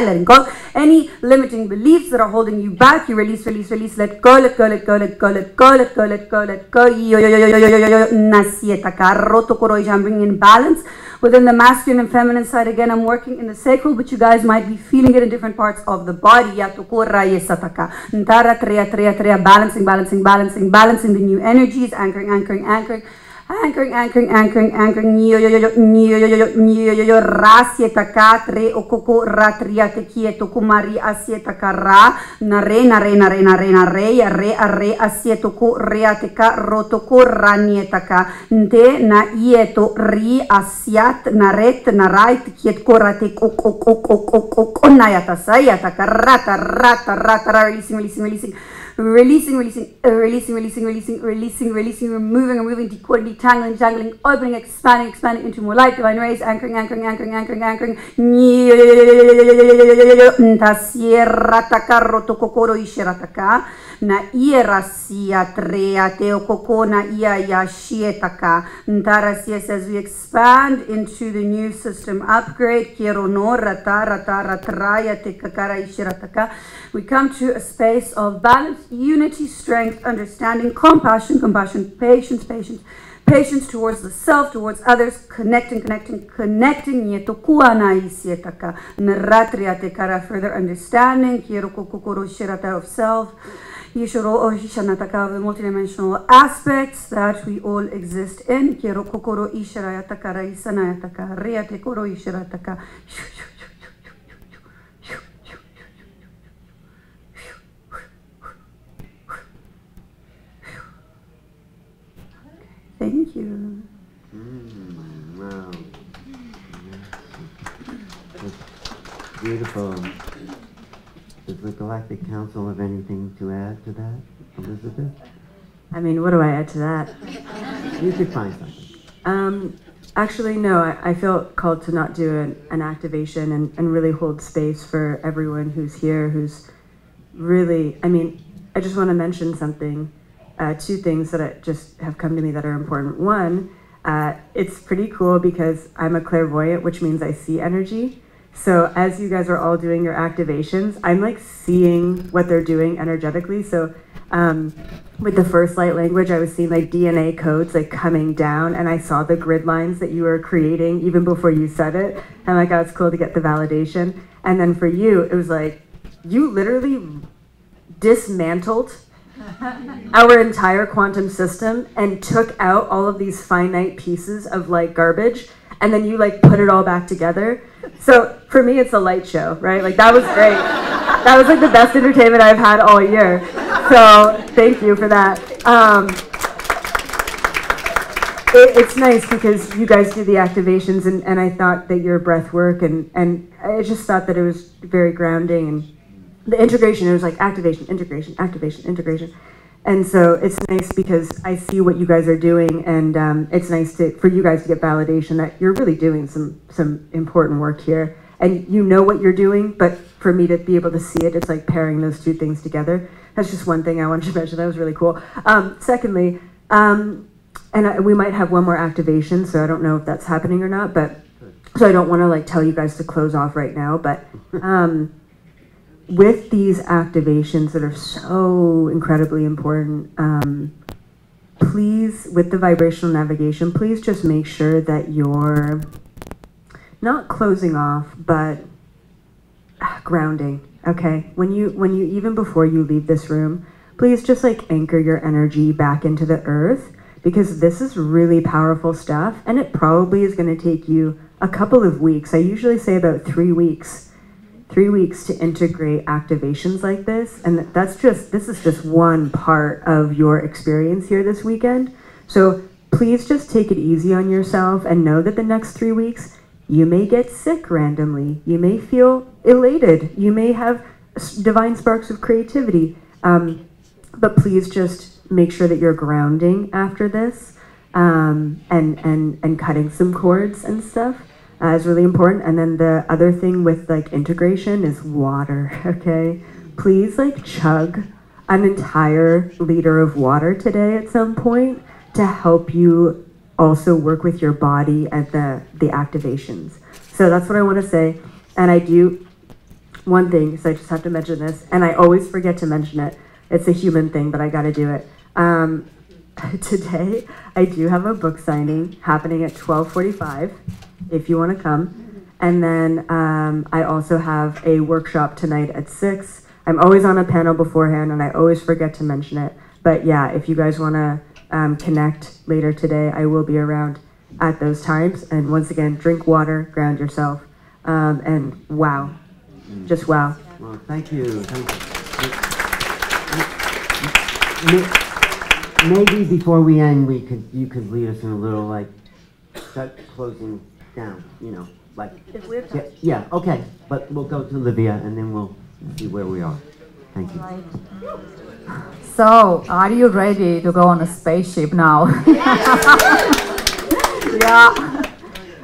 letting go. Any limiting beliefs that are holding you back, you release, let go. I'm bringing in balance within the masculine and feminine side. Again, I'm working in the sacral, but you guys might be feeling it in different parts of the body. Balancing the new energies, anchoring. Anchoring, anchoring, anchoring, anchoring. Rasietaka, tre okoko ratriate kieto kumari asietaka ra. Nare, nare, nare, nare, nare, re, are, asietoko reateka, rotoko ranietaka. Nte na ieto ri asiat, naret, narait, kiet korate konayata sayataka rata, rata, rata, releasing, releasing, releasing. Releasing, releasing, releasing, releasing, releasing, releasing, releasing, removing, removing, decoding, detangling, jangling, opening, expanding, expanding into more light, divine rays, anchoring, anchoring, anchoring, anchoring, anchoring. Tasierataka, rotokokoro, ishirataka. Na irasia trea teokoko na ia yashietaka. Ntarasia says we expand into the new system upgrade. Kirono rata rata ratraya tekakara ishirataka. We come to a space of balance, unity, strength, understanding, compassion, compassion, patience, patience, patience towards the self, towards others, connecting, connecting, connecting. Yetokuana isietaka. Nratriatekara, further understanding. Kirokokoro shirata of self. Yishoro Ohishanataka, of the multidimensional aspects that we all exist in. Kirokokoro ishirayataka, raisanayataka, riatekoro ishirataka. Thank you. Wow. That's beautiful. Does the Galactic Council have anything to add to that, Elizabeth? I mean, what do I add to that? You could find something. Actually, no, I feel called to not do an activation and really hold space for everyone who's here, who's really, I mean, I just want to mention something, two things that just have come to me that are important. One, it's pretty cool because I'm a clairvoyant, which means I see energy. So as you guys are all doing your activations, I'm like seeing what they're doing energetically. So with the first light language, I was seeing like DNA codes like coming down, and I saw the grid lines that you were creating even before you said it. I'm like, oh, it's cool to get the validation. And then for you, it was like, you literally dismantled our entire quantum system and took out all of these finite pieces of like garbage, and then you like put it all back together. So for me, it's a light show, right? Like that was great. That was like the best entertainment I've had all year. So thank you for that. It's nice because you guys do the activations, and I thought that your breath work, and I just thought that it was very grounding, and the integration, it was like activation, integration, activation, integration. And so it's nice because I see what you guys are doing, and it's nice for you guys to get validation that you're really doing some important work here. And you know what you're doing, but for me to be able to see it, it's like pairing those two things together. That's just one thing I wanted to mention. That was really cool. Secondly, we might have one more activation, so I don't know if that's happening or not, but so I don't want to like tell you guys to close off right now, but with these activations that are so incredibly important, please, with the vibrational navigation, please just make sure that you're not closing off, but grounding, okay? When you even before you leave this room, please just like anchor your energy back into the earth, because this is really powerful stuff, and it probably is going to take you a couple of weeks. I usually say about 3 weeks. 3 weeks to integrate activations like this, and this is just one part of your experience here this weekend. So please just take it easy on yourself and know that the next 3 weeks you may get sick randomly, you may feel elated, you may have divine sparks of creativity, but please just make sure that you're grounding after this, and cutting some cords and stuff. Is really important. And then the other thing with like integration is water, okay? Please like chug an entire liter of water today at some point to help you also work with your body at the activations. So that's what I want to say. And I do one thing, so I just have to mention this, and I always forget to mention it. It's a human thing, but I got to do it. Today, I do have a book signing happening at 12:45. If you want to come. And then I also have a workshop tonight at 6. I'm always on a panel beforehand, and I always forget to mention it. But yeah, if you guys want to connect later today, I will be around at those times. And once again, drink water, ground yourself, and wow, just wow. Well, thank you. Maybe before we end, you could lead us in a little like closing down. You know, like If we have time. yeah. Okay, but we'll go to Olivia and then we'll see where we are. Thank you. Right. So, are you ready to go on a spaceship now? Yeah.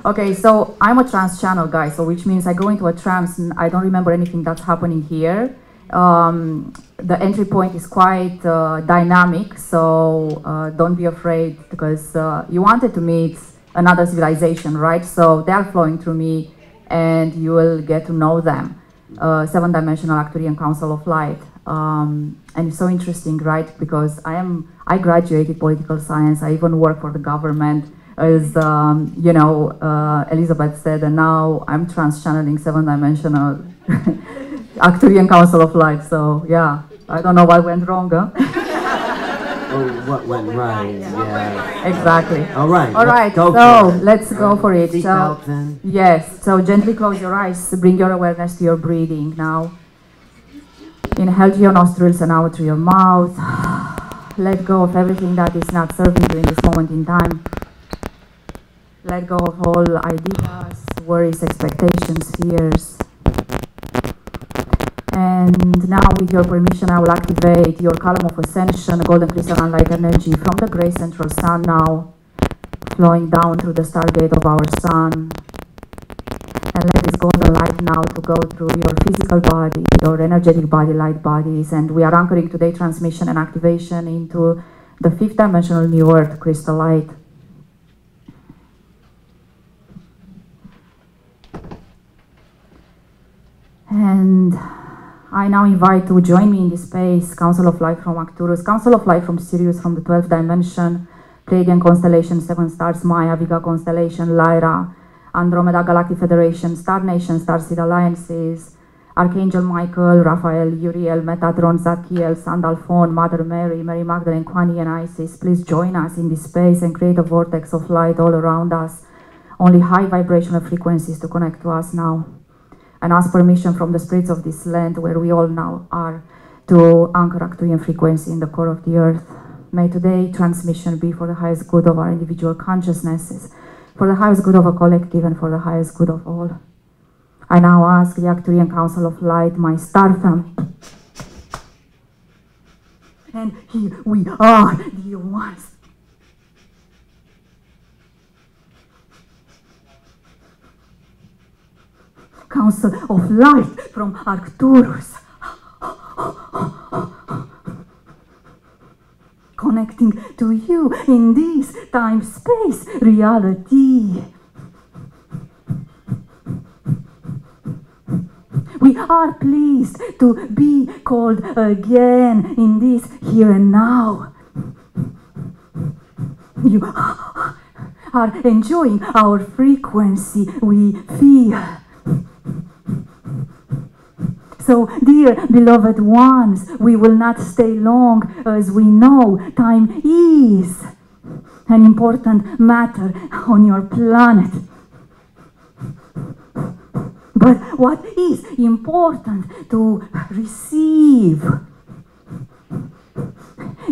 Okay, so I'm a trance channel guy, so which means I go into a trance and I don't remember anything that's happening here. The entry point is quite dynamic, so don't be afraid, because you wanted to meet another civilization, right? So they are flowing through me and you will get to know them. Seven-dimensional Arcturian Council of Light. And it's so interesting, right? Because I graduated political science. I even work for the government, as you know, Elizabeth said, and now I'm trans-channeling seven-dimensional Arcturian Council of Light. So yeah, I don't know what went wrong, huh? Oh, what went right? Yeah. Exactly. All right. All right. Let's go for it. So, then. yes. So gently close your eyes. Bring your awareness to your breathing now. Inhale to your nostrils and out through your mouth. Let go of everything that is not serving you in this moment in time. Let go of all ideas, worries, expectations, fears. And now, with your permission, I will activate your column of ascension, golden crystalline light energy from the gray central sun now, flowing down through the stargate of our sun. And let this golden light now to go through your physical body, your energetic body, light bodies. And we are anchoring today transmission and activation into the fifth dimensional new earth crystal light. And I now invite to join me in this space, Council of Light from Arcturus, Council of Light from Sirius, from the 12th dimension, Pleiadian constellation, 7 stars, Maya, Vega constellation, Lyra, Andromeda, Galactic Federation, Star Nation, Starseed Alliances, Archangel Michael, Raphael, Uriel, Metatron, Zachiel, Sandalphon, Mother Mary, Mary Magdalene, Kwani, and Isis. Please join us in this space and create a vortex of light all around us. Only high vibrational frequencies to connect to us now. And ask permission from the spirits of this land, where we all now are, to anchor Arcturian frequency in the core of the earth. May today transmission be for the highest good of our individual consciousnesses, for the highest good of a collective, and for the highest good of all. I now ask the Arcturian Council of Light, my star family. And here we are, dear ones. Council of Light from Arcturus. Connecting to you in this time-space reality. We are pleased to be called again in this here and now. You are enjoying our frequency, we feel. So, dear beloved ones, we will not stay long, as we know time is an important matter on your planet. But what is important to receive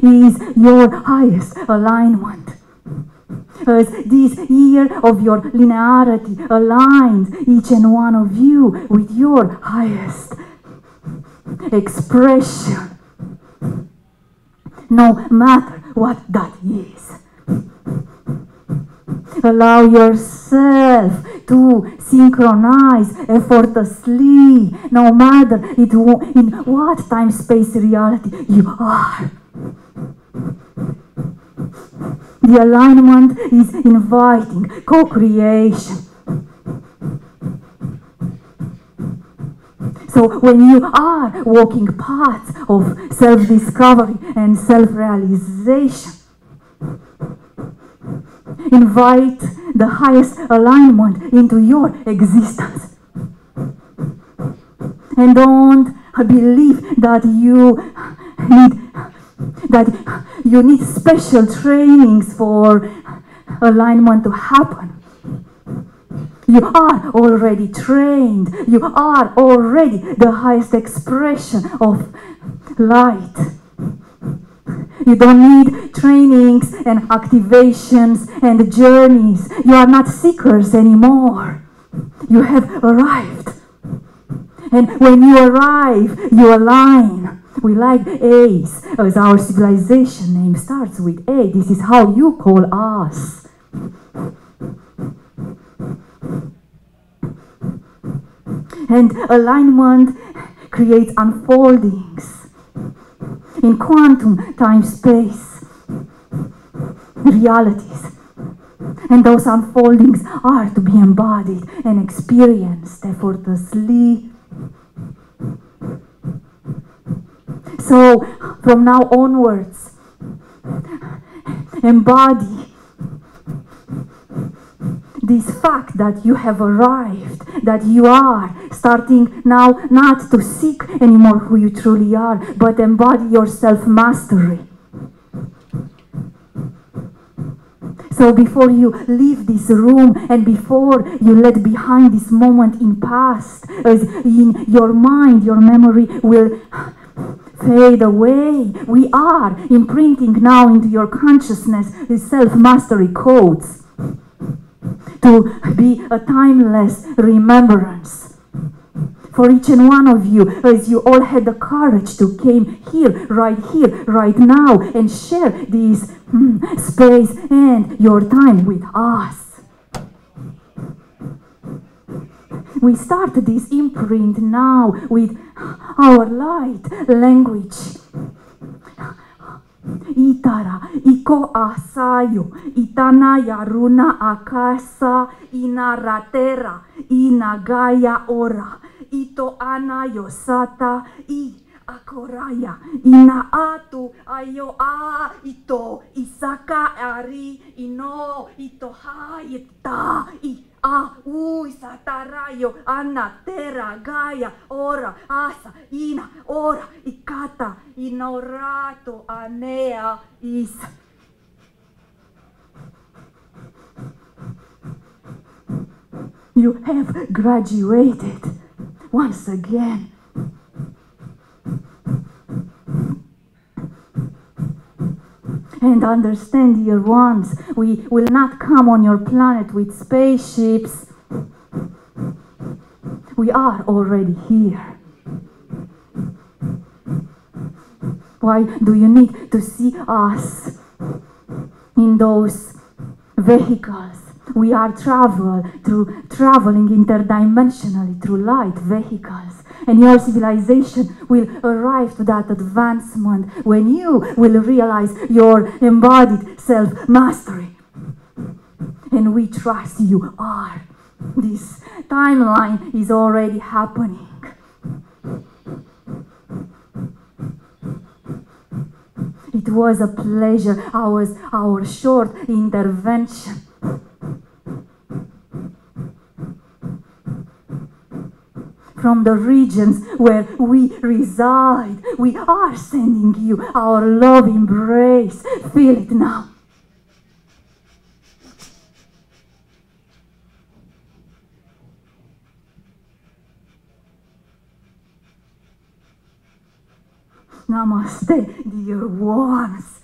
is your highest alignment. As this year of your linearity aligns each and one of you with your highest expression, no matter what that is. Allow yourself to synchronize effortlessly, no matter in what time-space reality you are. The alignment is inviting co-creation. So when you are walking paths of self-discovery and self-realization, invite the highest alignment into your existence. And don't believe that you need that you need special trainings for alignment to happen. You are already trained. You are already the highest expression of light. You don't need trainings and activations and journeys. You are not seekers anymore. You have arrived. And when you arrive, you align. We like A's, as our civilization name starts with A. This is how you call us. And alignment creates unfoldings in quantum time-space realities. And those unfoldings are to be embodied and experienced effortlessly. So, from now onwards, embody this fact that you have arrived, that you are starting now not to seek anymore who you truly are, but embody your self-mastery. So before you leave this room and before you let behind this moment in past, as in your mind, your memory will fade away. We are imprinting now into your consciousness the self-mastery codes to be a timeless remembrance for each and one of you, as you all had the courage to came here, right now, and share this space and your time with us. We start this imprint now with our light language. Itara, iko asayo, itana yaruna akasa, inaratera, inagaya ora, ito ana yosata, I akoraya, ina atu ayo a, ito isaka ari, ino, ito ha, ita, I a isatarayo, ana tera gaya, ora, asa, ina, ora, ikata, inorato, anea, is. You have graduated once again. And understand, dear ones, we will not come on your planet with spaceships. We are already here. Why do you need to see us in those vehicles? We are traveling interdimensionally through light vehicles. And your civilization will arrive to that advancement when you will realize your embodied self-mastery. And we trust you are. This timeline is already happening. It was a pleasure, our short intervention. From the regions where we reside, we are sending you our love embrace. Feel it now. Namaste, dear ones.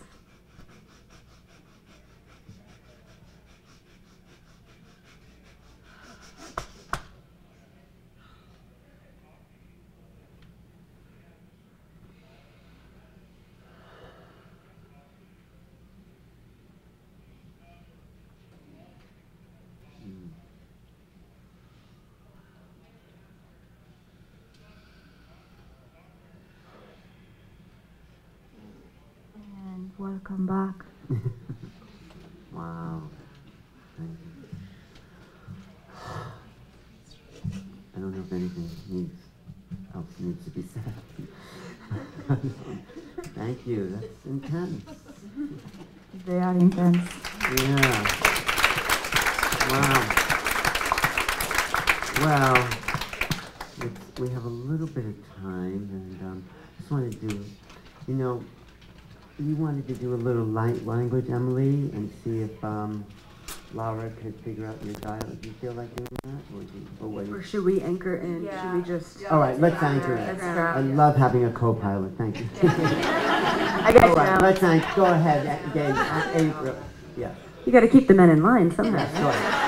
Welcome back. Wow. Thank you. I don't know if anything else needs to be said. Thank you. That's intense. They are intense. Yeah. Wow. Well, we have a little bit of time, and just wanted to, you wanted to do a little light language, Emily, and see if Laura could figure out your dialect. Do you feel like doing that? Or should we anchor in? Yeah. Should we just... All right, let's anchor in. I love having a co-pilot. Thank you. I got All you. right, let's anchor. Go ahead, Gabe. April. Yeah. You got to keep the men in line somehow. Yes, go ahead.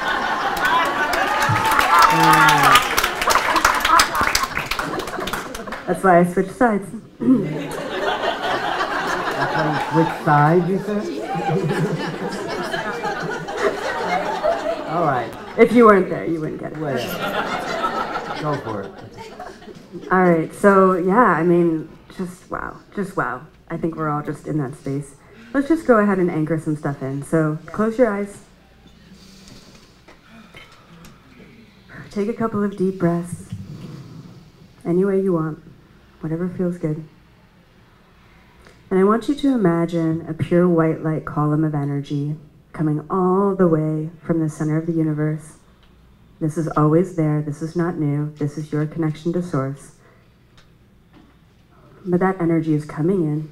That's why I switched sides. That's why you switched sides, you said? All right. If you weren't there, you wouldn't get it. Whatever. Go for it. All right, so yeah, I mean, just wow. I think we're all just in that space. Let's just go ahead and anchor some stuff in. So close your eyes. Take a couple of deep breaths. Any way you want, whatever feels good. And I want you to imagine a pure white light column of energy coming all the way from the center of the universe. This is always there. This is not new. This is your connection to Source. But that energy is coming in.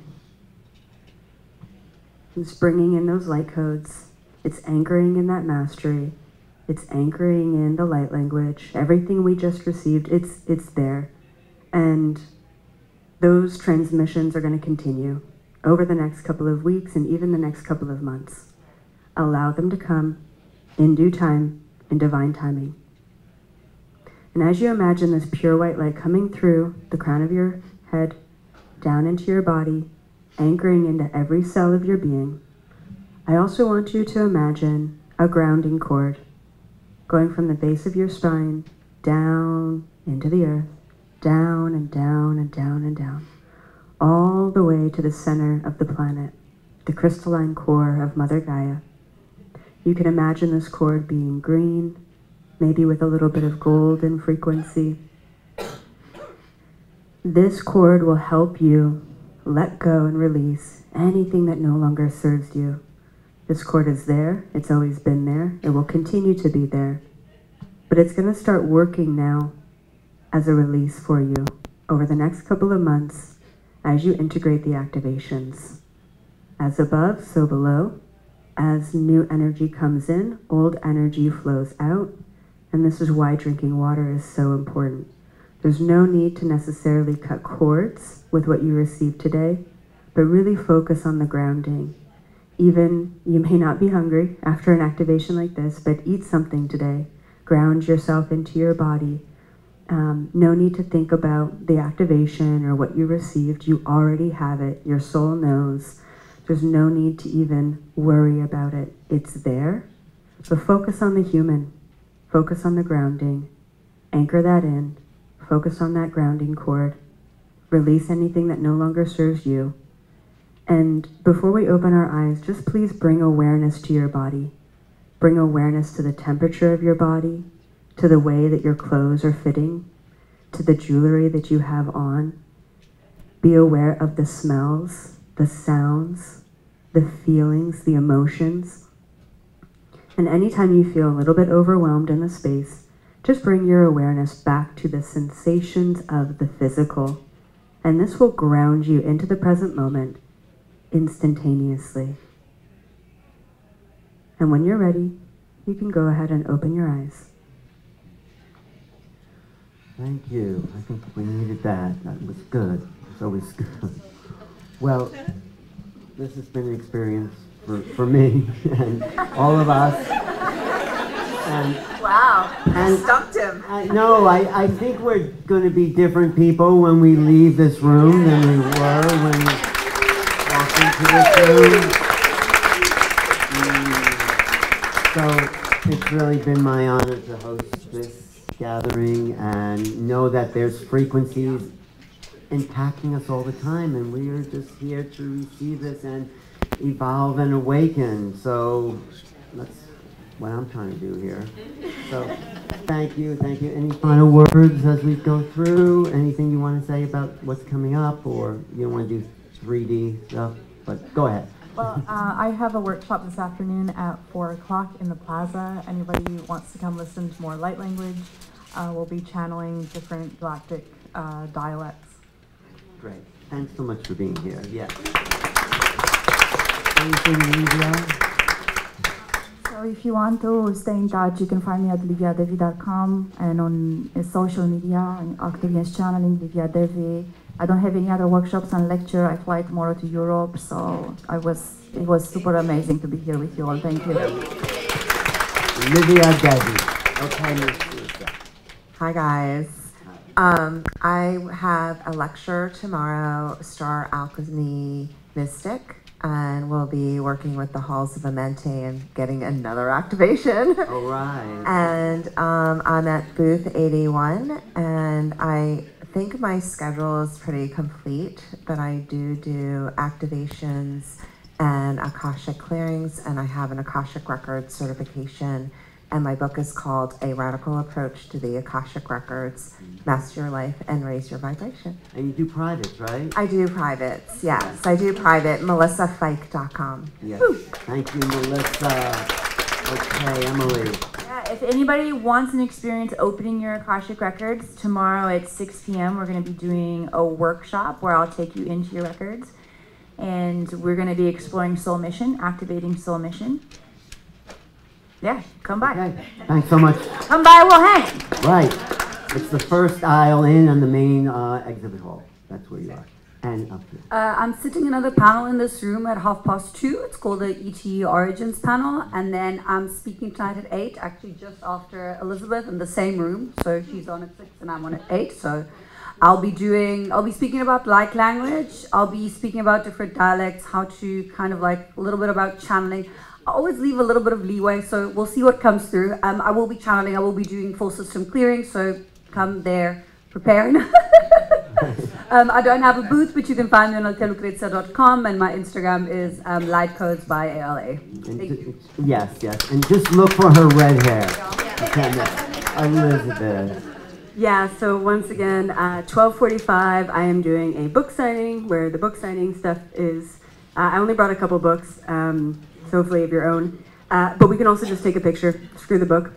It's bringing in those light codes. It's anchoring in that mastery. It's anchoring in the light language. Everything we just received, it's there. And those transmissions are going to continue over the next couple of weeks and even the next couple of months. Allow them to come in due time, in divine timing. And as you imagine this pure white light coming through the crown of your head, down into your body, anchoring into every cell of your being, I also want you to imagine a grounding cord going from the base of your spine down into the earth, down and down and down and down, all the way to the center of the planet, the crystalline core of Mother Gaia. You can imagine this cord being green, maybe with a little bit of gold in frequency. This cord will help you let go and release anything that no longer serves you. This cord is there. It's always been there. It will continue to be there. But it's going to start working now as a release for you over the next couple of months as you integrate the activations. As above, so below. As new energy comes in, old energy flows out. And this is why drinking water is so important. There's no need to necessarily cut cords with what you received today, but really focus on the grounding. Even you may not be hungry after an activation like this, but eat something today. Ground yourself into your body. No need to think about the activation or what you received. You already have it. Your soul knows. There's no need to even worry about it. It's there. So focus on the human. Focus on the grounding. Anchor that in. Focus on that grounding cord. Release anything that no longer serves you. And before we open our eyes, just please bring awareness to your body. Bring awareness to the temperature of your body, to the way that your clothes are fitting, to the jewelry that you have on. Be aware of the smells, the sounds, the feelings, the emotions. And anytime you feel a little bit overwhelmed in the space, just bring your awareness back to the sensations of the physical. And this will ground you into the present moment instantaneously. And when you're ready, you can go ahead and open your eyes. Thank you. I think we needed that. That was good. It's always good. Well, this has been an experience for me and all of us. And Wow, And- stumped him. I think we're going to be different people when we leave this room than we were when we walked into this room. So it's really been my honor to host this gathering and know that there's frequencies impacting us all the time, and we are just here to receive this and evolve and awaken. So that's what I'm trying to do here. So thank you. Any final words as we go through? Anything you want to say about what's coming up, or you don't want to do 3D stuff? But go ahead. Well, I have a workshop this afternoon at 4 o'clock in the plaza. Anybody who wants to come listen to more light language, we'll be channeling different galactic dialects. Great. Thanks so much for being here. Yes. Anything, Livia? So if you want to stay in touch, you can find me at liviadevi.com and on social media, on Octavian's channeling, Livia Devi. I don't have any other workshops and lecture. I fly tomorrow to Europe, so it was super amazing to be here with you all. Thank you. Livia Devi. Okay, Miss Lisa. Hi guys. I have a lecture tomorrow, Star Alchemy Mystic, and we'll be working with the Halls of Amente and getting another activation. All right. And I'm at booth 81, and I think my schedule is pretty complete, but I do activations and Akashic clearings, and I have an Akashic Records certification, and my book is called A Radical Approach to the Akashic Records, Master Your Life and Raise Your Vibration. And you do privates, right? I do privates, yes. I do private, melissafike.com. Yes. Thank you, Melissa. Okay, Emily. Yeah, if anybody wants an experience opening your Akashic Records, tomorrow at 6 p.m. we're going to be doing a workshop where I'll take you into your records. And we're going to be exploring Soul Mission, activating Soul Mission. Yeah, come by. Okay, thanks so much. Come by, we'll hang. Right. It's the first aisle in on the main exhibit hall. That's where you are. And up here. I'm sitting in another panel in this room at 2:30. It's called the ET Origins panel. And then I'm speaking tonight at 8, actually just after Elizabeth in the same room. So she's on at 6 and I'm on at 8. So I'll be speaking about light language. I'll be speaking about different dialects, how to kind of like a little bit about channeling. I always leave a little bit of leeway, so we'll see what comes through. I will be channeling, I will be doing full system clearing, so come there prepared. I don't have a booth, but you can find me on altelucrezia.com, and my Instagram is lightcodes by ALA. Yes, and just look for her red hair. Okay, Elizabeth. Yeah, so once again, 12:45, I am doing a book signing, where the book signing stuff is, I only brought a couple books, so hopefully of your own. But we can also just take a picture, screw the book.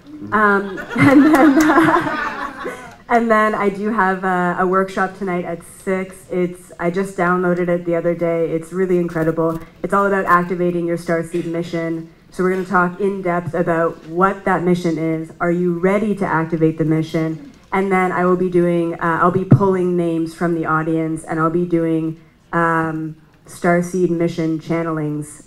And then I do have a workshop tonight at 6. I just downloaded it the other day. It's really incredible. It's all about activating your Starseed Mission. So we're going to talk in depth about what that mission is. Are you ready to activate the mission? And then I will be doing, I'll be pulling names from the audience, and I'll be doing Starseed Mission channelings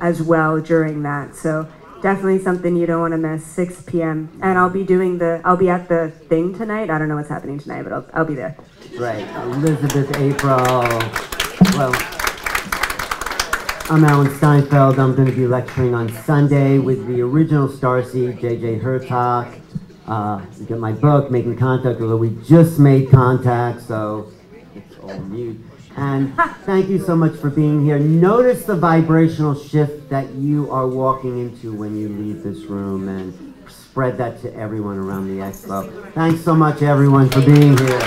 as well during that. So definitely something you don't want to miss, 6 p.m. And I'll be at the thing tonight. I don't know what's happening tonight, but I'll be there. Right, Elizabeth, April. Well, I'm Alan Steinfeld. I'm going to be lecturing on Sunday with the original Starseed, J.J. Hurtak. You get my book, Making Contact, although we just made contact, so it's all mute. And thank you so much for being here. Notice the vibrational shift that you are walking into when you leave this room, and spread that to everyone around the expo. Thanks so much, everyone, for being here.